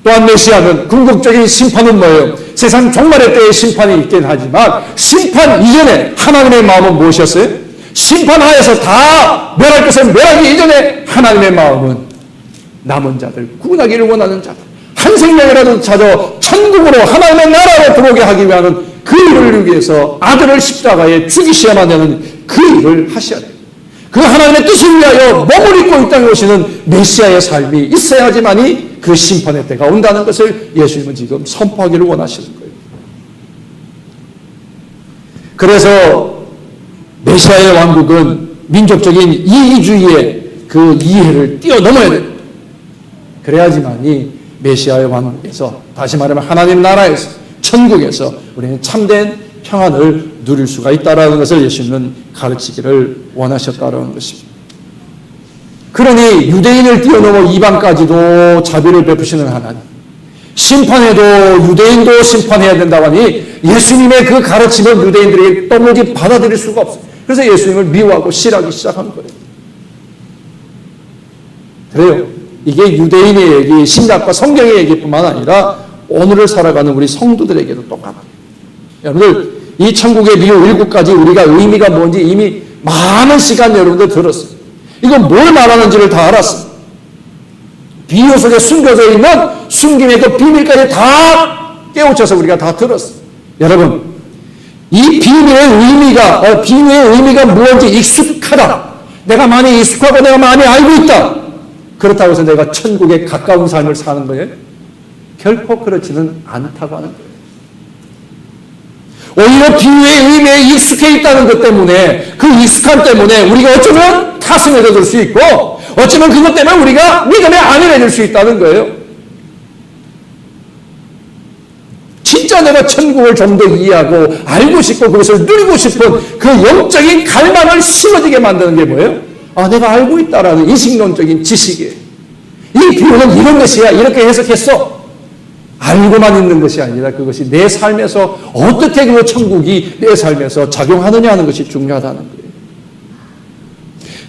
또한 메시아는 궁극적인 심판은 뭐예요? 세상 종말의 때의 심판이 있긴 하지만 심판 이전에 하나님의 마음은 무엇이었어요? 심판하에서 다 멸할 것을 멸하기 이전에 하나님의 마음은 남은 자들, 구원하기를 원하는 자들, 한 생명이라도 찾아 천국으로 하나님의 나라로 들어오게 하기 위한 그 일을 위해서 아들을 십자가에 죽이셔야만 되는 그 일을 하셔야 돼요. 그 하나님의 뜻을 위하여 몸을 입고 이 땅에 오시는 메시아의 삶이 있어야지만이 그 심판의 때가 온다는 것을 예수님은 지금 선포하기를 원하시는 거예요. 그래서 메시아의 왕국은 민족적인 이기주의의 그 이해를 뛰어넘어야 돼요. 그래야지만이 메시아의 왕국에서, 다시 말하면 하나님 나라에서, 천국에서 우리는 참된 평안을 누릴 수가 있다는 것을 예수님은 가르치기를 원하셨다는 것입니다. 그러니 유대인을 뛰어넘어 이방까지도 자비를 베푸시는 하나님, 심판에도 유대인도 심판해야 된다고 하니 예수님의 그 가르침을 유대인들이 떠먹이 받아들일 수가 없어요. 그래서 예수님을 미워하고 싫어하기 시작한 거예요. 그래요. 이게 유대인의 얘기, 신약과 성경의 얘기뿐만 아니라 오늘을 살아가는 우리 성도들에게도 똑같아요. 여러분들, 이 천국의 미혹 7가지 우리가 의미가 뭔지 이미 많은 시간 여러분들 들었어요. 이건 뭘 말하는지를 다 알았어요. 비유 속에 숨겨져 있는 숨김의 그 비밀까지 다 깨우쳐서 우리가 다 들었어요. 여러분, 이 비밀의 의미가 무엇인지 익숙하다. 내가 많이 익숙하고 내가 많이 알고 있다. 그렇다고 해서 내가 천국에 가까운 삶을 사는 거예요? 결코 그렇지는 않다고 하는 거예요. 오히려 비유의 의미에 익숙해 있다는 것 때문에, 그 익숙함 때문에 우리가 어쩌면 탓을 얻을 수 있고, 어쩌면 그것 때문에 우리가 믿음의 안위를 해줄 수 있다는 거예요. 진짜 내가 천국을 좀 더 이해하고 알고 싶고 그것을 누리고 싶은 그 영적인 갈망을 심어지게 만드는 게 뭐예요? 아, 내가 알고 있다라는 인식론적인 지식이에요. 이 비유는 이런 것이야, 이렇게 해석했어. 알고만 있는 것이 아니라 그것이 내 삶에서 어떻게 그 천국이 내 삶에서 작용하느냐 하는 것이 중요하다는 거예요.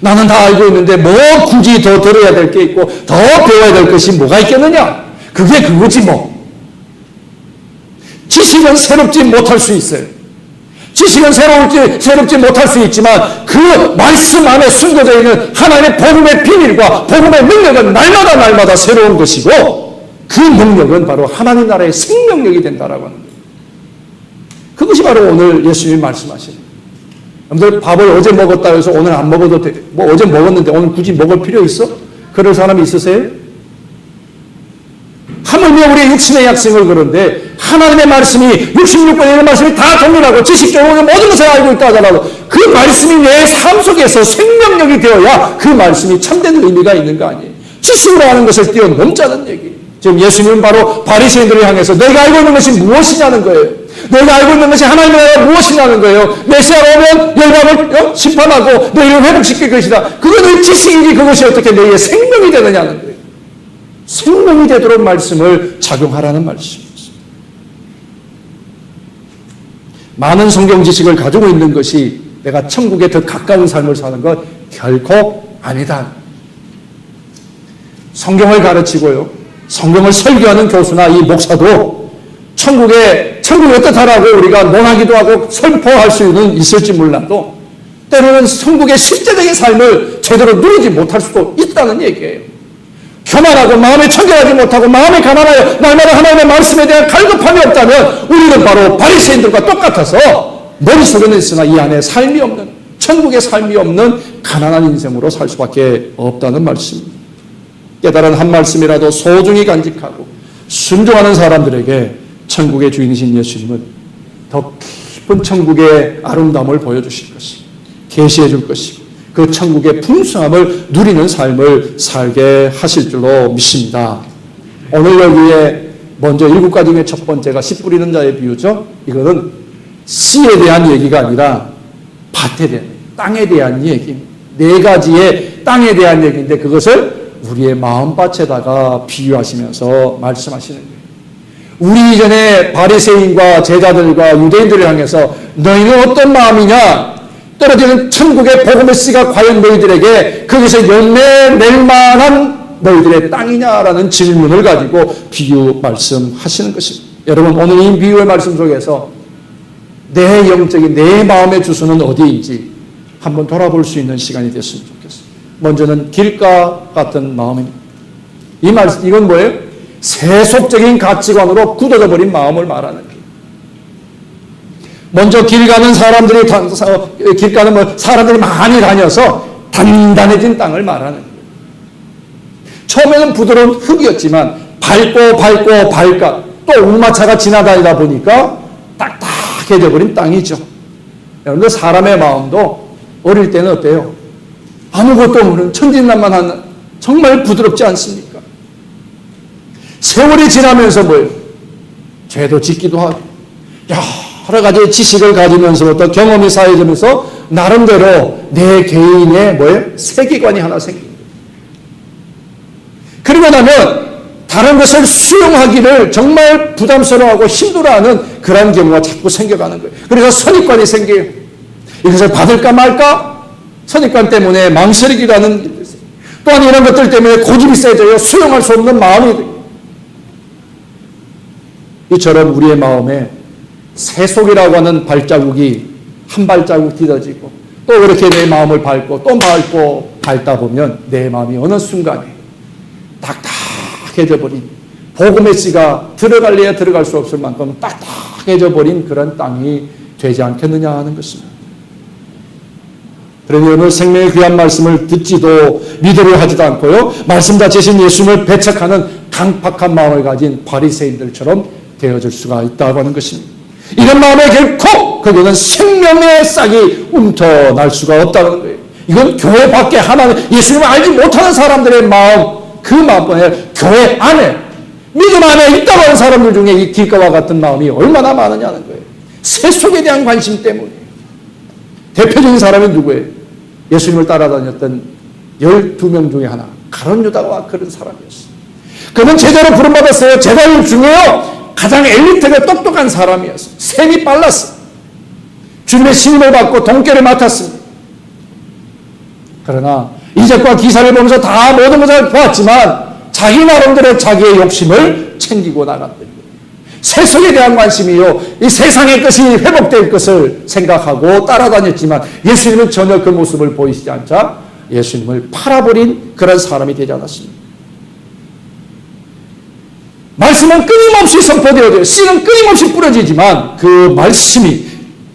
나는 다 알고 있는데 뭐 굳이 더 들어야 될 게 있고 더 배워야 될 것이 뭐가 있겠느냐? 그게 그거지 뭐. 지식은 새롭지 못할 수 있어요. 지식은 새롭지 못할 수 있지만 그 말씀 안에 숨겨져 있는 하나님의 복음의 비밀과 복음의 능력은 날마다 새로운 것이고, 그 능력은 바로 하나님 나라의 생명력이 된다라고 하는 거예요. 그것이 바로 오늘 예수님이 말씀하시는 거예요. 여러분들, 밥을 어제 먹었다 해서 오늘 안 먹어도 돼. 뭐 어제 먹었는데 오늘 굳이 먹을 필요 있어? 그럴 사람이 있으세요? 하물며 우리의 육신의 약성을 그런데 하나님의 말씀이 66번의 말씀이 다 동일하고 지식적으로 모든 것을 알고 있다 하더라도 그 말씀이 내 삶 속에서 생명력이 되어야 그 말씀이 참된 의미가 있는 거 아니에요. 지식으로 하는 것을 뛰어넘자는 얘기예요. 지금 예수님은 바로 바리새인들을 향해서 너희가 알고 있는 것이 무엇이냐는 거예요. 너희가 알고 있는 것이 하나님의 나라가 무엇이냐는 거예요. 메시아가 오면 열방을 심판하고 너희를 회복시킬 것이다. 그거 너희 지식이지 그것이 어떻게 너희의 생명이 되느냐는 거예요. 생명이 되도록 말씀을 작용하라는 말씀입니다. 많은 성경 지식을 가지고 있는 것이 내가 천국에 더 가까운 삶을 사는 것 결코 아니다. 성경을 가르치고요, 성경을 설교하는 교수나 이 목사도 천국이 어떻다라고 우리가 논하기도 하고 선포할 수는 있을지 몰라도 때로는 천국의 실제적인 삶을 제대로 누리지 못할 수도 있다는 얘기예요. 교만하고 마음에 청결하지 못하고 마음에 가난하여 날마다 하나님의 말씀에 대한 갈급함이 없다면 우리는 바로 바리새인들과 똑같아서 머릿속에는 있으나 이 안에 삶이 없는, 천국의 삶이 없는 가난한 인생으로 살 수밖에 없다는 말씀입니다. 깨달은 한 말씀이라도 소중히 간직하고 순종하는 사람들에게 천국의 주인이신 예수님은 더 깊은 천국의 아름다움을 보여주실 것이고 계시해 줄 것이고 그 천국의 풍성함을 누리는 삶을 살게 하실 줄로 믿습니다. 오늘 여기에 먼저 7가지 중에 첫 번째가 씨 뿌리는 자의 비유죠. 이거는 씨에 대한 얘기가 아니라 밭에 대한, 땅에 대한 얘기, 4가지의 땅에 대한 얘기인데 그것을 우리의 마음밭에다가 비유하시면서 말씀하시는 거예요. 우리 이전에 바리새인과 제자들과 유대인들을 향해서 너희는 어떤 마음이냐? 떨어지는 천국의 복음의 씨가 과연 너희들에게 거기서 열매 낼 만한 너희들의 땅이냐라는 질문을 가지고 비유 말씀하시는 것입니다. 여러분, 오늘 이 비유의 말씀 속에서 내 영적인 내 마음의 주소는 어디인지 한번 돌아볼 수 있는 시간이 됐으면 좋겠어요. 먼저는 길가 같은 마음입니다. 이 말씀, 이건 뭐예요? 세속적인 가치관으로 굳어져 버린 마음을 말하는 거예요. 먼저 길 가는 사람들이, 길 가는 사람들이 많이 다녀서 단단해진 땅을 말하는 거예요. 처음에는 부드러운 흙이었지만 밟고 또 옥마차가 지나다니다 보니까 딱딱해져 버린 땅이죠. 여러분들, 사람의 마음도 어릴 때는 어때요? 아무것도 없는 천진난만한, 정말 부드럽지 않습니까? 세월이 지나면서 뭐예요? 죄도 짓기도 하고 여러 가지 지식을 가지면서부터 경험이 쌓여지면서 나름대로 내 개인의 뭐예요? 세계관이 하나 생깁니다. 그러고 나면 다른 것을 수용하기를 정말 부담스러워하고 힘들어하는 그런 경우가 자꾸 생겨가는 거예요. 그래서 선입관이 생겨요. 이것을 받을까 말까? 선입관 때문에 망설이기도 하는 일이 있어요. 또한 이런 것들 때문에 고집이 세져요. 수용할 수 없는 마음이 돼요. 이처럼 우리의 마음에 세속이라고 하는 발자국이 한 발자국 뒤어지고 또 그렇게 내 마음을 밟고 또 밟다 보면 내 마음이 어느 순간에 딱딱해져 버린, 복음의 씨가 들어갈래야 들어갈 수 없을 만큼 딱딱해져 버린 그런 땅이 되지 않겠느냐 하는 것입니다. 그러니 오늘 생명의 귀한 말씀을 듣지도 믿으려 하지도 않고요, 말씀 자체신 예수님을 배척하는 강팍한 마음을 가진 바리새인들처럼 되어질 수가 있다고 하는 것입니다. 이런 마음에 결코 그거는 생명의 싹이 움터날 수가 없다는 거예요. 이건 교회 밖에 하나님, 예수님을 알지 못하는 사람들의 마음, 그 마음뿐에 교회 안에, 믿음 안에 있다고 하는 사람들 중에 이 길가와 같은 마음이 얼마나 많으냐는 거예요. 세속에 대한 관심 때문에. 대표적인 사람이 누구예요? 예수님을 따라다녔던 12명 중에 하나, 가룟 유다가 그런 사람이었어요. 그는 제자로 부름받았어요. 제자들 중에요 가장 엘리트가 똑똑한 사람이었어요. 셈이 빨랐어요. 주님의 신임을 받고 동결을 맡았습니다. 그러나 이적과 기사를 보면서 다 모든 것을 보았지만 자기 나름대로 자기의 욕심을 챙기고 나갔던 거예요. 세속에 대한 관심이요, 이 세상의 것이 회복될 것을 생각하고 따라다녔지만 예수님은 전혀 그 모습을 보이시지 않자 예수님을 팔아버린 그런 사람이 되지 않았습니다. 말씀은 끊임없이 선포되어져요. 씨는 끊임없이 뿌려지지만 그 말씀이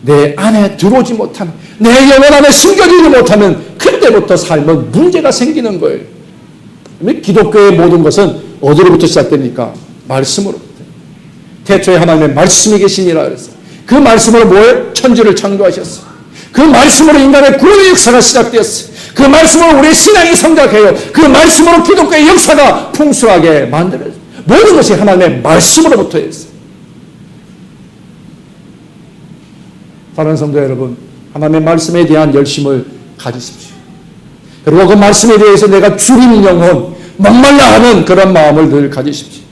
내 안에 들어오지 못하면, 내 영혼 안에 숨겨지지 못하면 그때부터 삶은 문제가 생기는 거예요. 기독교의 모든 것은 어디로부터 시작됩니까? 말씀으로부터. 태초에 하나님의 말씀이 계시니라 그랬어요. 그 말씀으로 뭐예요? 천지를 창조하셨어요. 그 말씀으로 인간의 구원의 역사가 시작되었어요. 그 말씀으로 우리의 신앙이 성장해요. 그 말씀으로 기독교의 역사가 풍성하게 만들어져요. 모든 것이 하나님의 말씀으로부터 했어요. 사랑하는 성도 여러분, 하나님의 말씀에 대한 열심을 가지십시오. 그리고 그 말씀에 대해서 내가 줄이는 영혼, 목말라 하는 그런 마음을 늘 가지십시오.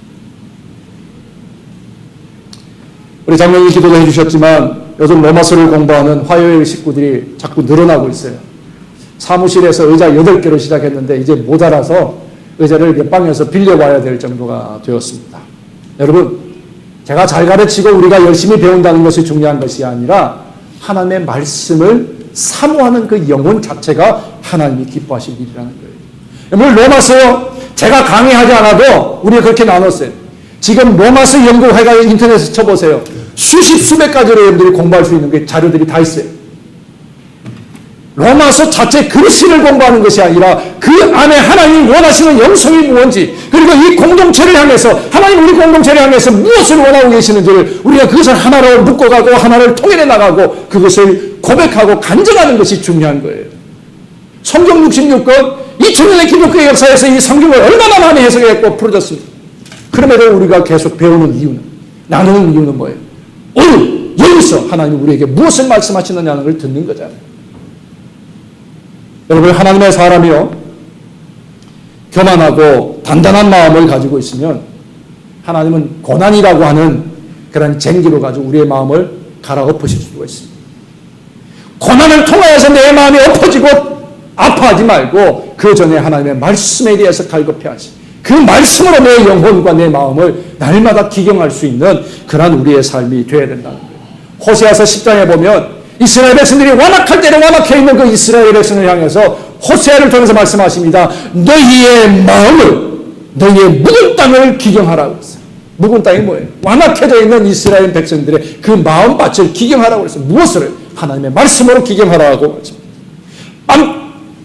우리 장로님이 기도도 해주셨지만 요즘 로마서를 공부하는 화요일 식구들이 자꾸 늘어나고 있어요. 사무실에서 의자 8개로 시작했는데 이제 모자라서 의자를 옆방에서 빌려와야 될 정도가 되었습니다. 여러분, 제가 잘 가르치고 우리가 열심히 배운다는 것이 중요한 것이 아니라 하나님의 말씀을 사모하는 그 영혼 자체가 하나님이 기뻐하실 일이라는 거예요. 물론 로마서 제가 강의하지 않아도 우리가 그렇게 나눴어요. 지금 로마서 연구회가 인터넷에 쳐보세요. 수백 가지로 여러분들이 공부할 수 있는 게 자료들이 다 있어요. 로마서 자체 글씨를 공부하는 것이 아니라 그 안에 하나님이 원하시는 영성이 무엇인지, 그리고 이 공동체를 향해서 하나님 우리 공동체를 향해서 무엇을 원하고 계시는지를 우리가 그것을 하나로 묶어가고 하나를 통일해 나가고 그것을 고백하고 간증하는 것이 중요한 거예요. 성경 66권 2000년의 기독교의 역사에서 이 성경을 얼마나 많이 해석했고 풀어졌습니다. 그럼에도 우리가 계속 배우는 이유는, 나누는 이유는 뭐예요? 오늘 여기서 하나님이 우리에게 무엇을 말씀하시느냐는 걸 듣는 거잖아요. 여러분, 하나님의 사람이요, 교만하고 단단한 마음을 가지고 있으면 하나님은 고난이라고 하는 그런 쟁기로 가지고 우리의 마음을 갈아엎으실 수가 있습니다. 고난을 통하여서 내 마음이 엎어지고 아파하지 말고 그 전에 하나님의 말씀에 대해서 갈급해야지. 그 말씀으로 내 영혼과 내 마음을 날마다 기경할 수 있는 그러한 우리의 삶이 되어야 된다는 거예요. 호세아서 10장에 보면 이스라엘 백성들이 완악할 때는 완악해 있는 그 이스라엘 백성을 향해서 호세아를 통해서 말씀하십니다. 너희의 마음을, 너희의 묵은 땅을 기경하라고 했어요. 묵은 땅이 뭐예요? 완악해져 있는 이스라엘 백성들의 그 마음밭을 기경하라고 했어요. 무엇을? 하나님의 말씀으로 기경하라고 하죠.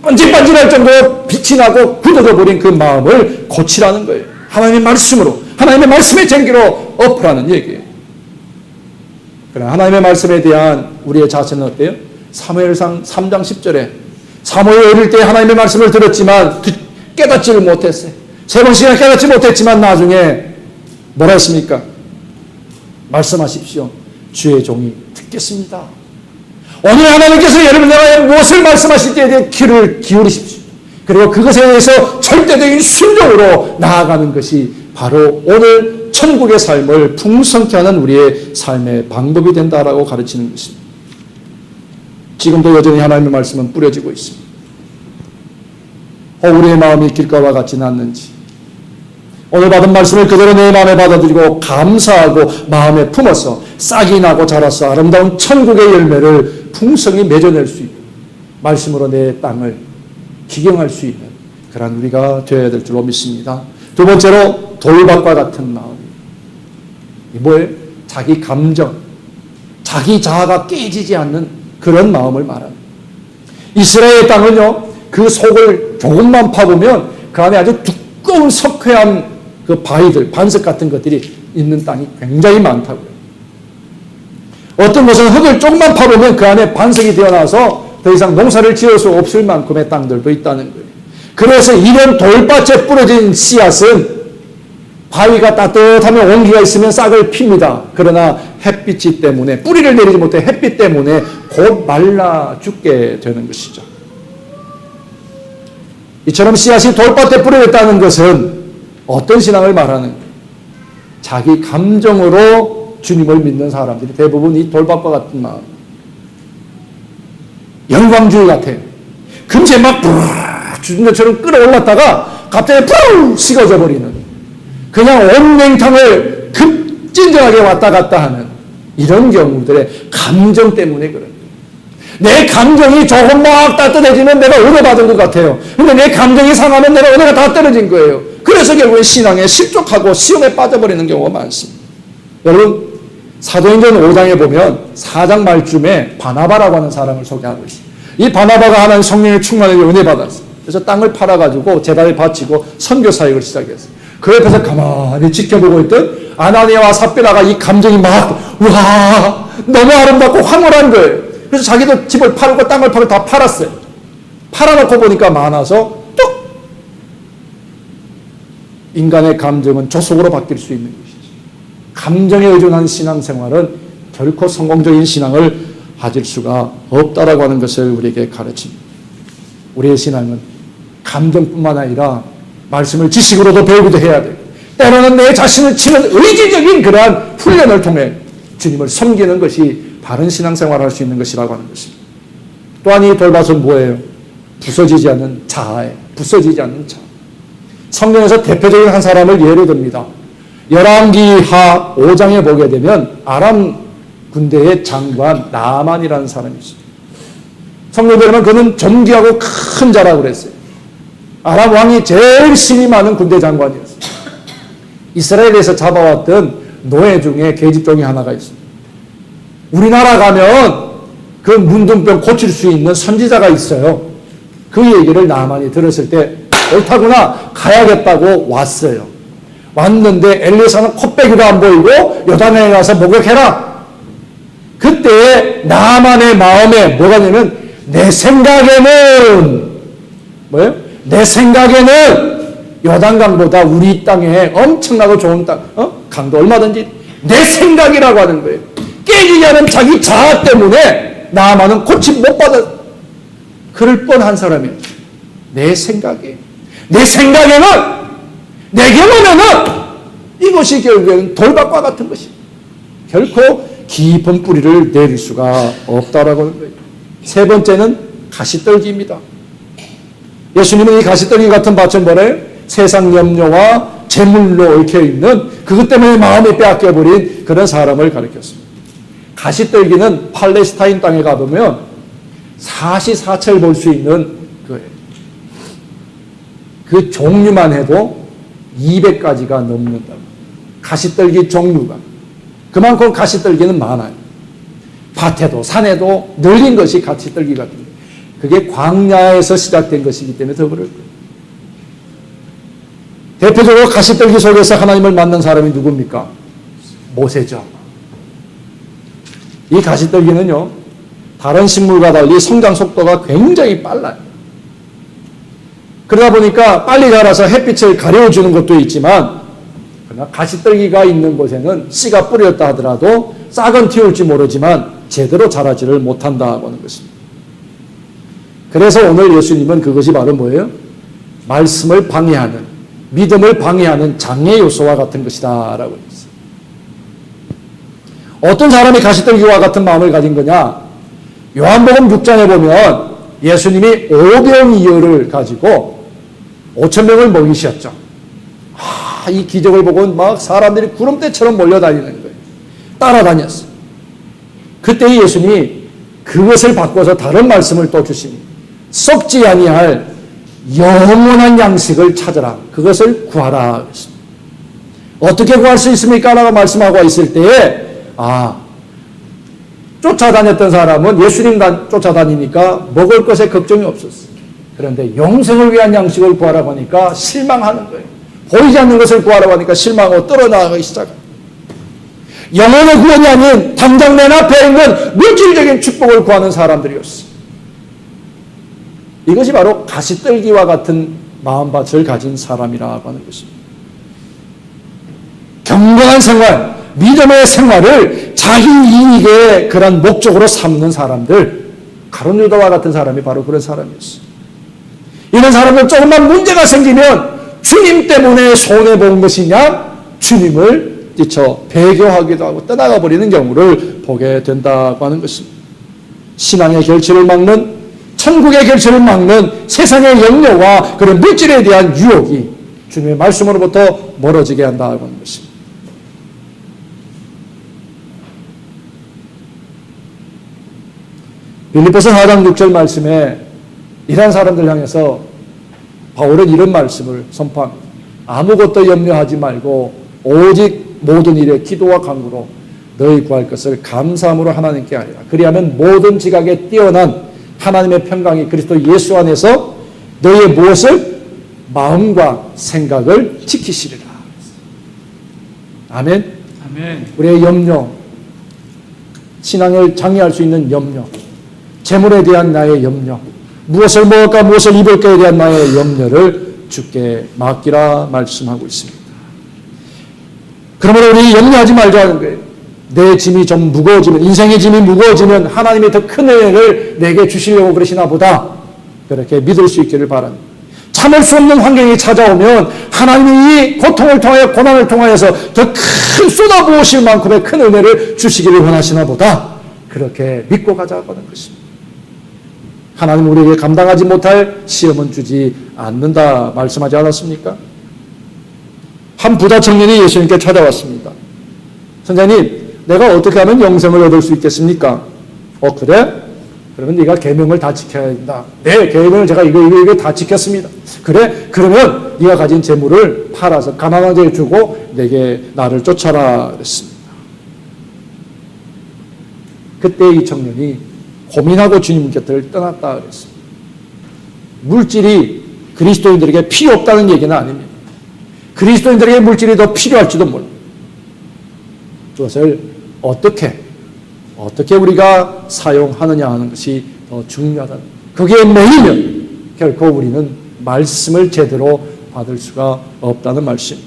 반질반질할 정도로 빛이 나고 굳어져 버린 그 마음을 고치라는 거예요. 하나님의 말씀으로, 하나님의 말씀의 쟁기로 엎으라는 얘기예요. 그러나 하나님의 말씀에 대한 우리의 자세는 어때요? 사무엘상 3장 10절에 사무엘 어릴 때 하나님의 말씀을 들었지만 깨닫지를 못했어요. 3번씩이나 깨닫지 못했지만 나중에 뭐라 했습니까? 말씀하십시오. 주의 종이 듣겠습니다. 오늘 하나님께서 여러분에게 무엇을 말씀하실 때에 대해 귀를 기울이십시오. 그리고 그것에 대해서 절대적인 순종으로 나아가는 것이 바로 오늘 천국의 삶을 풍성케 하는 우리의 삶의 방법이 된다라고 가르치는 것입니다. 지금도 여전히 하나님의 말씀은 뿌려지고 있습니다. 우리의 마음이 길가와 같지는 않는지, 오늘 받은 말씀을 그대로 내 마음에 받아들이고 감사하고 마음에 품어서 싹이 나고 자라서 아름다운 천국의 열매를 풍성히 맺어낼 수 있는, 말씀으로 내 땅을 기경할 수 있는 그런 우리가 되어야 될 줄로 믿습니다. 두 번째로 돌밭과 같은 마음. 이 뭐예요? 자기 감정, 자기 자아가 깨지지 않는 그런 마음을 말합니다. 이스라엘 땅은요, 그 속을 조금만 파보면 그 안에 아주 두꺼운 석회암 그 바위들, 반석 같은 것들이 있는 땅이 굉장히 많다고요. 어떤 곳은 흙을 조금만 파보면 그 안에 반석이 되어나서 더 이상 농사를 지을 수 없을 만큼의 땅들도 있다는 거예요. 그래서 이런 돌밭에 뿌려진 씨앗은 바위가 따뜻하면 온기가 있으면 싹을 핍니다. 그러나 햇빛이 때문에, 뿌리를 내리지 못해 햇빛 때문에 곧 말라 죽게 되는 것이죠. 이처럼 씨앗이 돌밭에 뿌려졌다는 것은 어떤 신앙을 말하는 거예요? 자기 감정으로 주님을 믿는 사람들이 대부분 이 돌밭과 같은 마음, 영광주의 같아요. 금세 막 주님처럼 끌어올랐다가 갑자기 푸 식어져 버리는, 그냥 온냉탕을 급진정하게 왔다 갔다 하는 이런 경우들의 감정 때문에 그런 거예요. 내 감정이 조금 막 따뜻해지면 내가 은혜 받은 것 같아요. 근데 내 감정이 상하면 내가 은혜가 다 떨어진 거예요. 그래서 결국에 신앙에 실족하고 시험에 빠져버리는 경우가 많습니다. 여러분, 사도행전 5장에 보면 4장 말쯤에 바나바라고 하는 사람을 소개하고 있어요. 이 바나바가 하나님 성령의 충만에 은혜 받았어요. 그래서 땅을 팔아가지고 제단에 바치고 선교 사역을 시작했어요. 그 옆에서 가만히 지켜보고 있던 아나니아와 삽비라가 이 감정이 막 우와 너무 아름답고 황홀한 거예요. 그래서 자기도 집을 팔고 땅을 팔고 다 팔았어요. 팔아놓고 보니까 많아서 뚝! 인간의 감정은 조속으로 바뀔 수 있는 것이죠. 감정에 의존한 신앙생활은 결코 성공적인 신앙을 가질 수가 없다라고 하는 것을 우리에게 가르칩니다. 우리의 신앙은 감정뿐만 아니라 말씀을 지식으로도 배우기도 해야 되고, 때로는 내 자신을 치는 의지적인 그러한 훈련을 통해 주님을 섬기는 것이 바른 신앙생활을 할 수 있는 것이라고 하는 것입니다. 또한 이 돌밭은 뭐예요? 부서지지 않는 자아예요. 부서지지 않는 자아. 성경에서 대표적인 한 사람을 예로 듭니다. 열왕기하 5장에 보게 되면 아람 군대의 장관 나만이라는 사람이 있어요. 성경에 보면 그는 존귀하고 큰 자라고 그랬어요. 아람 왕이 제일 신이 많은 군대 장관이었어요. 이스라엘에서 잡아왔던 노예 중에 계집종이 하나가 있습니다. 우리나라 가면 그 문둥병 고칠 수 있는 선지자가 있어요. 그 얘기를 나만이 들었을 때 옳다구나 가야겠다고 왔어요. 왔는데 엘리사는 콧배기도 안 보이고 요단에 가서 목욕해라. 그때 나만의 마음에 뭐가 되냐면 내 생각에는 뭐예요? 내 생각에는 요단강보다 우리 땅에 엄청나고 좋은 땅, 강도 얼마든지 내 생각이라고 하는 거예요. 깨지지 않은 자기 자아 때문에 나만은 고침 못 받아. 그럴 뻔한 사람이에요. 내 생각에, 내 생각에는, 내 경험에는 이것이 결국에는 돌밭과 같은 것입니다. 결코 깊은 뿌리를 내릴 수가 없다라고 하는 거예요. 세 번째는 가시떨기입니다. 예수님은 이 가시떨기 같은 밭을 세상 염려와 재물로 얽혀있는 그것 때문에 마음이 빼앗겨버린 그런 사람을 가리켰습니다. 가시떨기는 팔레스타인 땅에 가보면 사시사철 볼 수 있는 거예요. 그 종류만 해도 200가지가 넘는다. 가시떨기 종류가. 그만큼 가시떨기는 많아요. 밭에도 산에도 널린 것이 가시떨기 같은 거예요. 그게 광야에서 시작된 것이기 때문에 더 그럴 거예요. 대표적으로 가시떨기 속에서 하나님을 만난 사람이 누굽니까? 모세죠. 이 가시떨기는요, 다른 식물과 달리 성장 속도가 굉장히 빨라요. 그러다 보니까 빨리 자라서 햇빛을 가려주는 것도 있지만, 그러나 가시떨기가 있는 곳에는 씨가 뿌렸다 하더라도 싹은 틔울지 모르지만 제대로 자라지를 못한다고 하는 것입니다. 그래서 오늘 예수님은 그것이 바로 뭐예요? 말씀을 방해하는, 믿음을 방해하는 장애 요소와 같은 것이다 라고 했어요. 어떤 사람이 가시떨기와 같은 마음을 가진 거냐? 요한복음 6장에 보면 예수님이 오병이어를 가지고 5,000명을 먹이셨죠. 이 기적을 보고 막 사람들이 구름대처럼 몰려다니는 거예요. 따라다녔어요. 그때 예수님이 그것을 바꿔서 다른 말씀을 또 주십니다. 썩지 아니할 영원한 양식을 찾아라. 그것을 구하라. 어떻게 구할 수 있습니까? 라고 말씀하고 있을 때에 쫓아다녔던 사람은 예수님 쫓아다니니까 먹을 것에 걱정이 없었어요. 그런데 영생을 위한 양식을 구하라고 하니까 실망하는 거예요. 보이지 않는 것을 구하라고 하니까 실망하고 떨어나가기 시작합니다. 영혼의 구원이 아닌 당장 내 앞에 있는 물질적인 축복을 구하는 사람들이었어요. 이것이 바로 가시떨기와 같은 마음밭을 가진 사람이라고 하는 것입니다. 경건한 생활, 믿음의 생활을 자기 이익의 그런 목적으로 삼는 사람들, 가룟 유다와 같은 사람이 바로 그런 사람이었어요. 이런 사람은 조금만 문제가 생기면 주님 때문에 손해본 것이냐, 주님을 뛰쳐 배교하기도 하고 떠나가 버리는 경우를 보게 된다고 하는 것입니다. 신앙의 결실을 막는, 천국의 결실을 막는 세상의 염려와 그런 물질에 대한 유혹이 주님의 말씀으로부터 멀어지게 한다고 하는 것입니다. 빌립보서 4장 6절 말씀에 이런 사람들 향해서 바울은 이런 말씀을 선포합니다. 아무것도 염려하지 말고 오직 모든 일에 기도와 간구로 너희 구할 것을 감사함으로 하나님께 하리라. 그리하면 모든 지각에 뛰어난 하나님의 평강이 그리스도 예수 안에서 너희의 무엇을? 마음과 생각을 지키시리라. 아멘. 아멘. 우리의 염려, 신앙을 장애할 수 있는 염려, 재물에 대한 나의 염려, 무엇을 먹을까 무엇을 입을까에 대한 나의 염려를 주께 맡기라 말씀하고 있습니다. 그러므로 우리 염려하지 말자는 거예요. 내 짐이 좀 무거워지면, 인생의 짐이 무거워지면 하나님이 더 큰 은혜를 내게 주시려고 그러시나 보다, 그렇게 믿을 수 있기를 바랍니다. 참을 수 없는 환경이 찾아오면 하나님이 이 고통을 통하여, 고난을 통하여서 더 큰 쏟아부으실 만큼의 큰 은혜를 주시기를 원하시나 보다, 그렇게 믿고 가자고 하는 것입니다. 하나님 우리에게 감당하지 못할 시험은 주지 않는다 말씀하지 않았습니까? 한 부자 청년이 예수님께 찾아왔습니다. 선생님, 내가 어떻게 하면 영생을 얻을 수 있겠습니까? 그래? 그러면 네가 계명을 다 지켜야 된다. 네, 계명을 제가 이거 다 지켰습니다. 그래? 그러면 네가 가진 재물을 팔아서 가난한 자에게 주고 내게 나를 쫓아라 그랬습니다. 그때 이 청년이 고민하고 주님 곁을 떠났다 그랬습니다. 물질이 그리스도인들에게 필요 없다는 얘기는 아닙니다. 그리스도인들에게 물질이 더 필요할지도 몰라요. 그것을 어떻게 우리가 사용하느냐 하는 것이 더 중요하다. 거기에 매이면 결코 우리는 말씀을 제대로 받을 수가 없다는 말씀.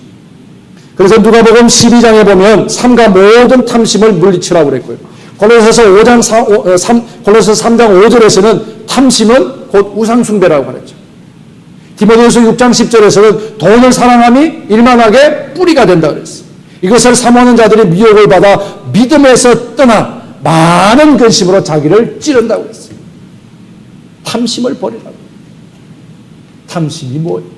그래서 누가복음 12장에 보면 삼가 모든 탐심을 물리치라고 그랬고요. 골로새서 3장 5절에서는 탐심은 곧 우상숭배라고 그랬죠. 디모데후서 6장 10절에서는 돈을 사랑함이 일만하게 뿌리가 된다 그랬어요. 이것을 사모하는 자들이 미혹을 받아 믿음에서 떠나 많은 근심으로 자기를 찌른다고 했어요. 탐심을 버리라고. 탐심이 뭐예요?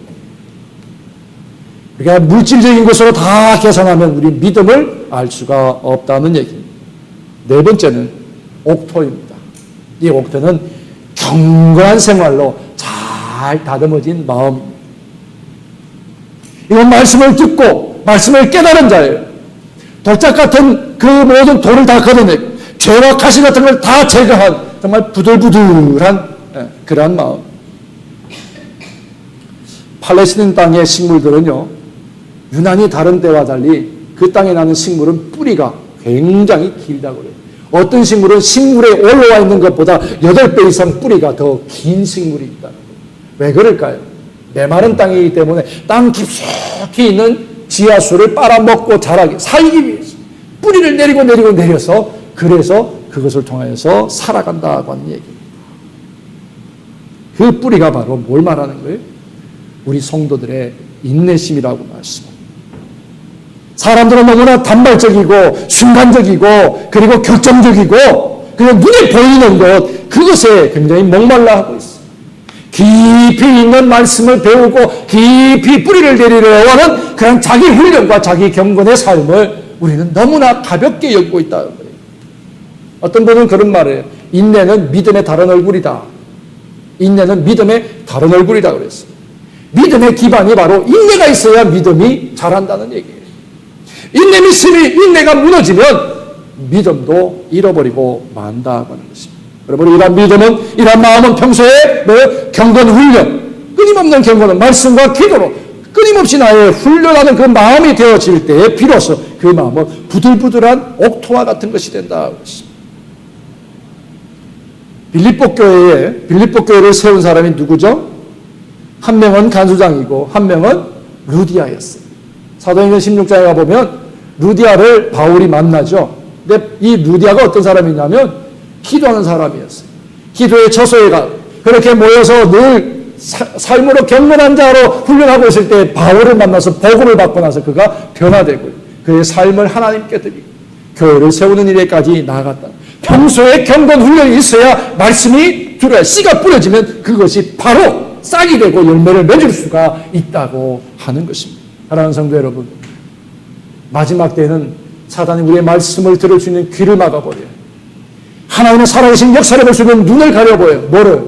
그러니까 물질적인 것으로 다 계산하면 우리 믿음을 알 수가 없다는 얘기입니다. 네 번째는 옥토입니다. 이 옥토는 경건한 생활로 잘 다듬어진 마음입니다. 이건 말씀을 듣고 말씀을 깨달은 자예요. 돌짝 같은 그 모든 돌을 다 걷어내고 죄와 가시 같은 걸 다 제거한 정말 부들부들한 그러한 마음. 팔레스틴 땅의 식물들은요, 유난히 다른 때와 달리 그 땅에 나는 식물은 뿌리가 굉장히 길다고 그래요. 어떤 식물은 식물에 올라와 있는 것보다 8배 이상 뿌리가 더 긴 식물이 있다는 거예요. 왜 그럴까요? 메마른 땅이기 때문에 땅 깊숙이 있는 지하수를 빨아먹고 자라기, 살기 위해서 뿌리를 내려서 그래서 그것을 통해서 살아간다고 하는 얘기입니다. 그 뿌리가 바로 뭘 말하는 거예요? 우리 성도들의 인내심이라고 말씀합니다. 사람들은 너무나 단발적이고 순간적이고 그리고 결정적이고 그냥 눈에 보이는 것, 그것에 굉장히 목말라 하고 있어요. 깊이 있는 말씀을 배우고 깊이 뿌리를 내리려고 하는 그런 자기 훈련과 자기 경건의 삶을 우리는 너무나 가볍게 여기고 있다는 거예요. 어떤 분은 그런 말을 해요. 인내는 믿음의 다른 얼굴이다. 인내는 믿음의 다른 얼굴이다 그랬어요. 믿음의 기반이 바로 인내가 있어야 믿음이 자란다는 얘기예요. 인내가 무너지면 믿음도 잃어버리고 만다고 하는 것입니다. 여러분, 이러한 믿음은, 이러한 마음은 평소에 경건 훈련, 끊임없는 경건은 말씀과 기도로 끊임없이 나의 훈련하는 그 마음이 되어질 때에 비로소 그 마음은 부들부들한 옥토와 같은 것이 된다고 했습니다. 빌립보 교회를 세운 사람이 누구죠? 한 명은 간수장이고 한 명은 루디아였어요. 사도행전 16장에 가보면 루디아를 바울이 만나죠. 근데 이 루디아가 어떤 사람이냐면 기도하는 사람이었어요. 기도의 처소에 가 그렇게 모여서 늘 삶으로 경건한 자로 훈련하고 있을 때 바울을 만나서 복음을 받고 나서 그가 변화되고 그의 삶을 하나님께 드리고 교회를 세우는 일에까지 나아갔다. 평소에 경건 훈련이 있어야 말씀이 들어야 씨가 뿌려지면 그것이 바로 싹이 되고 열매를 맺을 수가 있다고 하는 것입니다. 사랑하는 성도 여러분, 마지막 때는 사단이 우리의 말씀을 들을 수 있는 귀를 막아버려요. 하나님의 살아계신 역사를 볼 수 있는 눈을 가려버려요. 뭐를?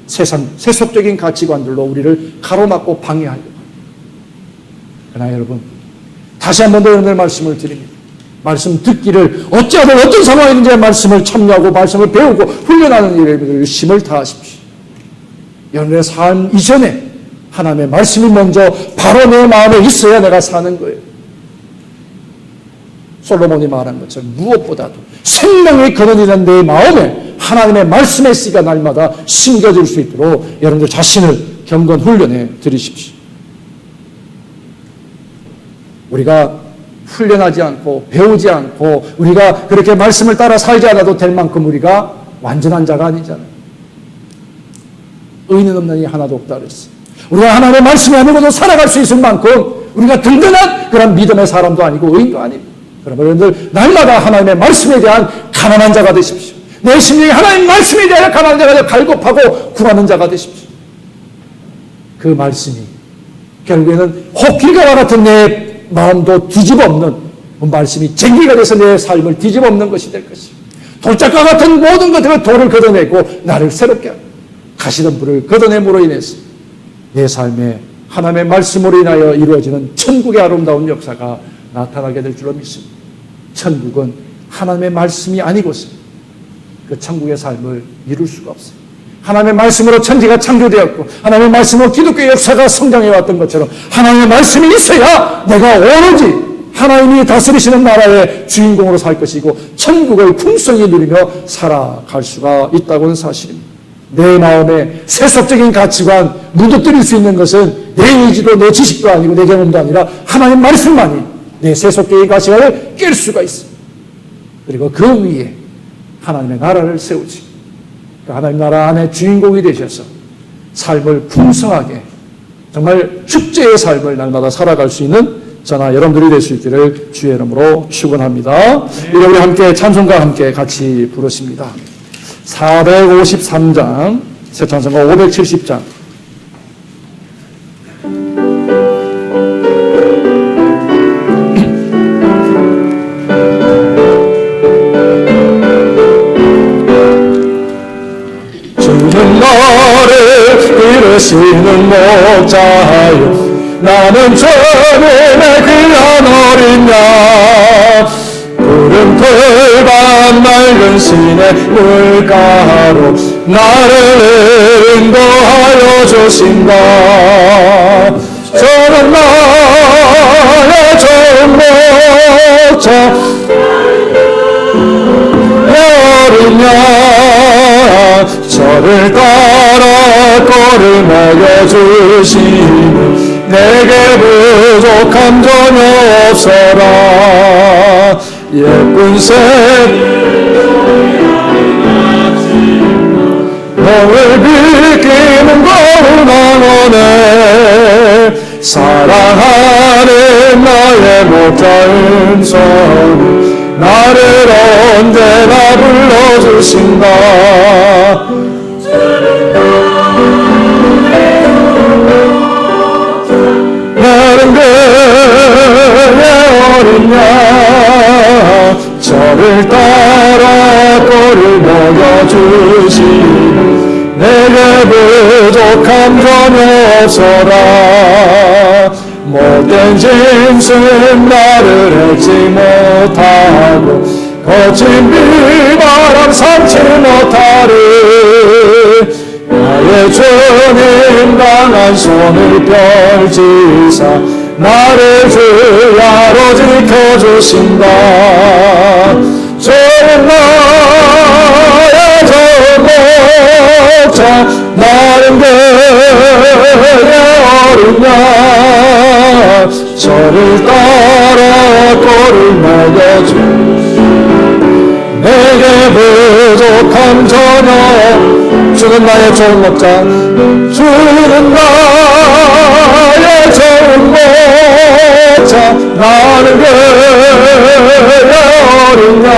세속적인 가치관들로 우리를 가로막고 방해하려고 합니다. 그러나 여러분, 다시 한 번 더 여러분들 말씀을 드립니다. 말씀 듣기를 어찌하든 어떤 상황이든지 말씀을 참여하고 말씀을 배우고 훈련하는 일에 힘을 다하십시오. 여러분의 삶 이전에 하나님의 말씀이 먼저 바로 내 마음에 있어야 내가 사는 거예요. 솔로몬이 말한 것처럼 무엇보다도 생명의 근원이라는 내 마음에 하나님의 말씀의 씨가 날마다 심겨질 수 있도록 여러분들 자신을 경건 훈련해 드리십시오. 우리가 훈련하지 않고 배우지 않고 우리가 그렇게 말씀을 따라 살지 않아도 될 만큼 우리가 완전한 자가 아니잖아요. 의인은 없는 이 하나도 없다 그랬어요. 우리가 하나님의 말씀이 아니고도 살아갈 수 있을 만큼 우리가 든든한 그런 믿음의 사람도 아니고 의인도 아닙니다. 그러면 여러분들 날마다 하나님의 말씀에 대한 가난한 자가 되십시오. 내 심령이 하나님의 말씀에 대한 가난한 자가 갈급하고 구하는 자가 되십시오. 그 말씀이 결국에는 혹길가와 같은 내 마음도 뒤집어 엎는 그 말씀이 쟁기가 돼서 내 삶을 뒤집어 엎는 것이 될 것이고 돌짝과 같은 모든 것들을 돌을 걷어내고 나를 새롭게 하고 가시덤불을 걷어냄으로 인해서 내 삶에 하나님의 말씀으로 인하여 이루어지는 천국의 아름다운 역사가 나타나게 될 줄로 믿습니다. 천국은 하나님의 말씀이 아니고서 그 천국의 삶을 이룰 수가 없어요. 하나님의 말씀으로 천지가 창조되었고 하나님의 말씀으로 기독교의 역사가 성장해왔던 것처럼 하나님의 말씀이 있어야 내가 오로지 하나님이 다스리시는 나라의 주인공으로 살 것이고 천국을 풍성히 누리며 살아갈 수가 있다고는 사실입니다. 내 마음에 세속적인 가치관 묻어뜨릴 수 있는 것은 내 의지도 내 지식도 아니고 내 경험도 아니라 하나님 말씀만이 내 세속적인 가치관을 깰 수가 있습니다. 그리고 그 위에 하나님의 나라를 세우지 하나님 나라 안에 주인공이 되셔서 삶을 풍성하게 정말 축제의 삶을 날마다 살아갈 수 있는 저나 여러분들이 될 수 있기를 주의 이름으로 축원합니다. 이제 우리 함께 찬송과 함께 같이 부르십니다. 453장 새 찬송가 570장 지키시는 목자여 나는 주님의 귀한 어린 양 푸른 풀밭 맑은 시내 물가로 나를 인도하여 주신다. 저는 나의 좋은 목자 어린 양 저를 따라 꼴을 먹여주시는 내게 부족함 전혀 없어라. 예쁜 새 너를 비키는 고운 왕원에 사랑하는 나의 목자인 손 나를 언제나 불러주신다. 나는 그의 어린 양 저를 따라 꼴을 먹여주시는 내게 부족함 전혀 없어라. 못된 짐승 나를 잊지 못하고 거친 비바람 삼지 못하리. 나의 주님 강한 손을 펼치사 나를 주야로 지켜주신다. 주는 나의 좋은 목자 나는 그의 어린 양 저를 따라 꼴을 먹여주시니 내게 부족함 전혀 주는 나의 좋은 목자 주는 나의 좋은 목자 나는 그의 어린 양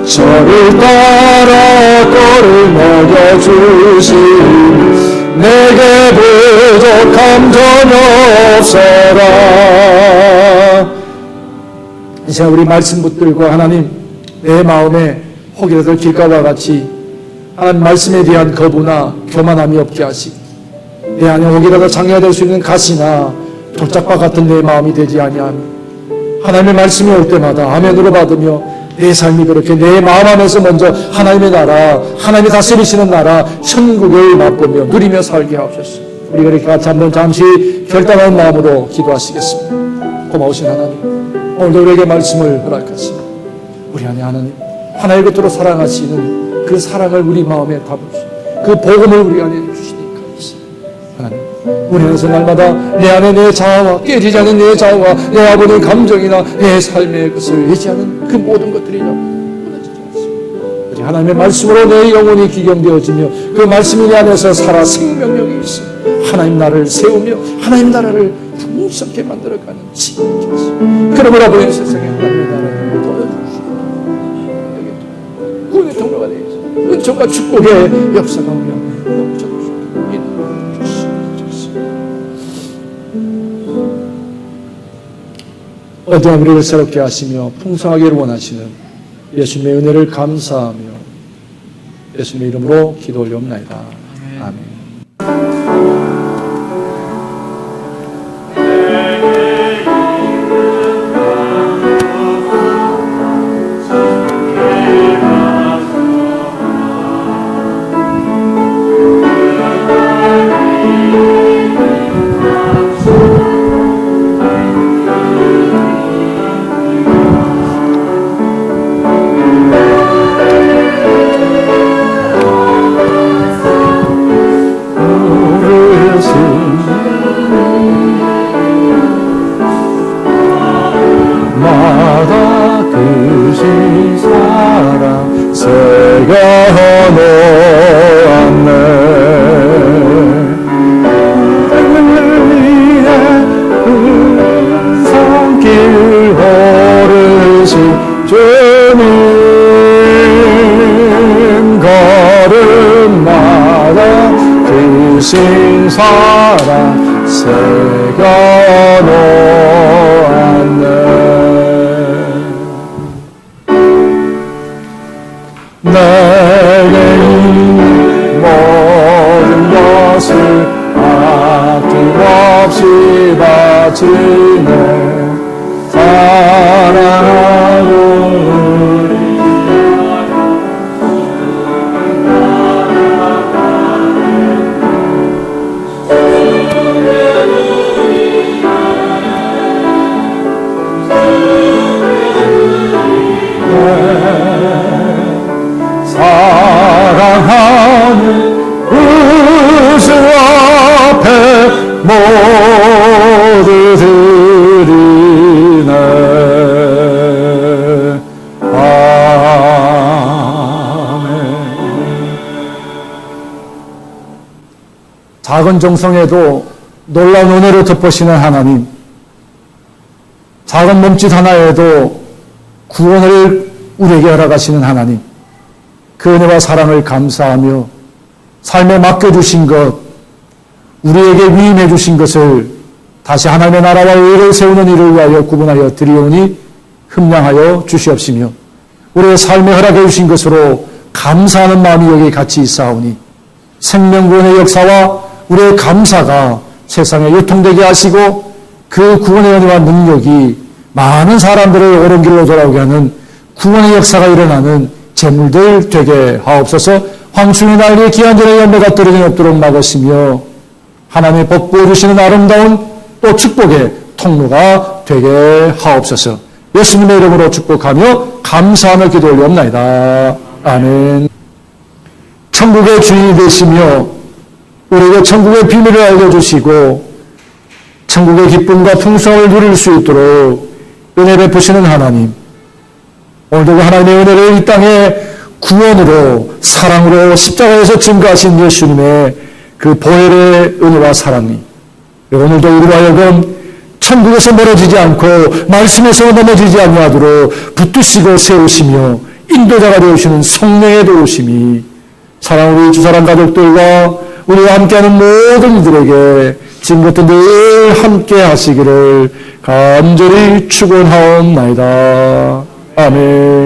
저를 따라 꼴을 먹여주시니 내게 부족함 전혀 없어라. 이 시간 우리 말씀 붙들고 하나님 내 마음에 혹이라도 길가와 같이 하나님 말씀에 대한 거부나 교만함이 없게 하시고 내 안에 혹이라도 장애가 될 수 있는 가시나 돌짝과 같은 내 마음이 되지 아니하며 하나님의 말씀이 올 때마다 아멘으로 받으며 내 삶이 그렇게 내 마음 안에서 먼저 하나님의 나라 하나님이 다스리시는 나라 천국을 맛보며 누리며 살게 하옵소서. 우리 그렇게 같이 한번 잠시 결단한 마음으로 기도하시겠습니다. 고마우신 하나님 오늘도 우리에게 말씀을 허락하시며 우리 안에 하나님 곁으로 사랑하시는 그 사랑을 우리 마음에 담으시고 그 복음을 우리 안에 주시니 감사합니다. 하나님 우리 안에서 날마다 내 안에 내 자아와 깨지지 않는 내 자아와 내 아버지의 감정이나 내 삶의 것을 의지하는 그 모든 것들이 무너지지 않습니다. 우리 하나님의 말씀으로 내 영혼이 기경되어지며 그 말씀이 내 안에서 살아 생명력이 있어 하나님 나라를 세우며 하나님 나라를 풍성하게 만들어가는 지혜가 있습니다. 그러므로 아버지 세상에 하나님의 나라를 보여주시고 구원의 통로가 되어서 은총과 축복의 역사가 오며 넘쳐주시고 어떠한 우리를 새롭게 하시며 풍성하기를 원하시는 예수님의 은혜를 감사하며 예수님의 이름으로 기도 올려옵나이다. 아멘. 신사랑 새겨놓았네. 내게 이 모든 것 작은 정성에도 놀라운 은혜로 덮으시는 하나님, 작은 몸짓 하나에도 구원을 우리에게 허락하시는 하나님, 그 은혜와 사랑을 감사하며 삶에 맡겨주신 것, 우리에게 위임해 주신 것을 다시 하나님의 나라와 의를 세우는 일을 위하여 구분하여 드리오니 흠량하여 주시옵시며, 우리의 삶에 허락해 주신 것으로 감사하는 마음이 여기 같이 있사오니 생명구원의 역사와 우리의 감사가 세상에 유통되게 하시고 그 구원의 은혜와 능력이 많은 사람들을 옳은 길로 돌아오게 하는 구원의 역사가 일어나는 제물들 되게 하옵소서. 황충의 난리에 귀한 전의 연배가 떨어져 없도록 막으시며 하나님의 복 부어주시는 아름다운 또 축복의 통로가 되게 하옵소서. 예수님의 이름으로 축복하며 감사하며 기도 올리옵나이다. 아멘. 천국의 주인이 되시며 우리에게 천국의 비밀을 알려주시고 천국의 기쁨과 풍성을 누릴 수 있도록 은혜 베푸시는 하나님, 오늘도 그 하나님의 은혜를 이 땅에 구원으로 사랑으로 십자가에서 증거하신 예수님의 그 보혈의 은혜와 사랑이 오늘도 우리로 하여금 천국에서 멀어지지 않고 말씀에서 넘어지지 아니하도록 붙드시고 세우시며 인도자가 되어주시는 성령의 도우심이 사랑 우리 주사람 가족들과 우리와 함께하는 모든 이들에게 지금부터 늘 함께 하시기를 간절히 축원하옵나이다. 아멘.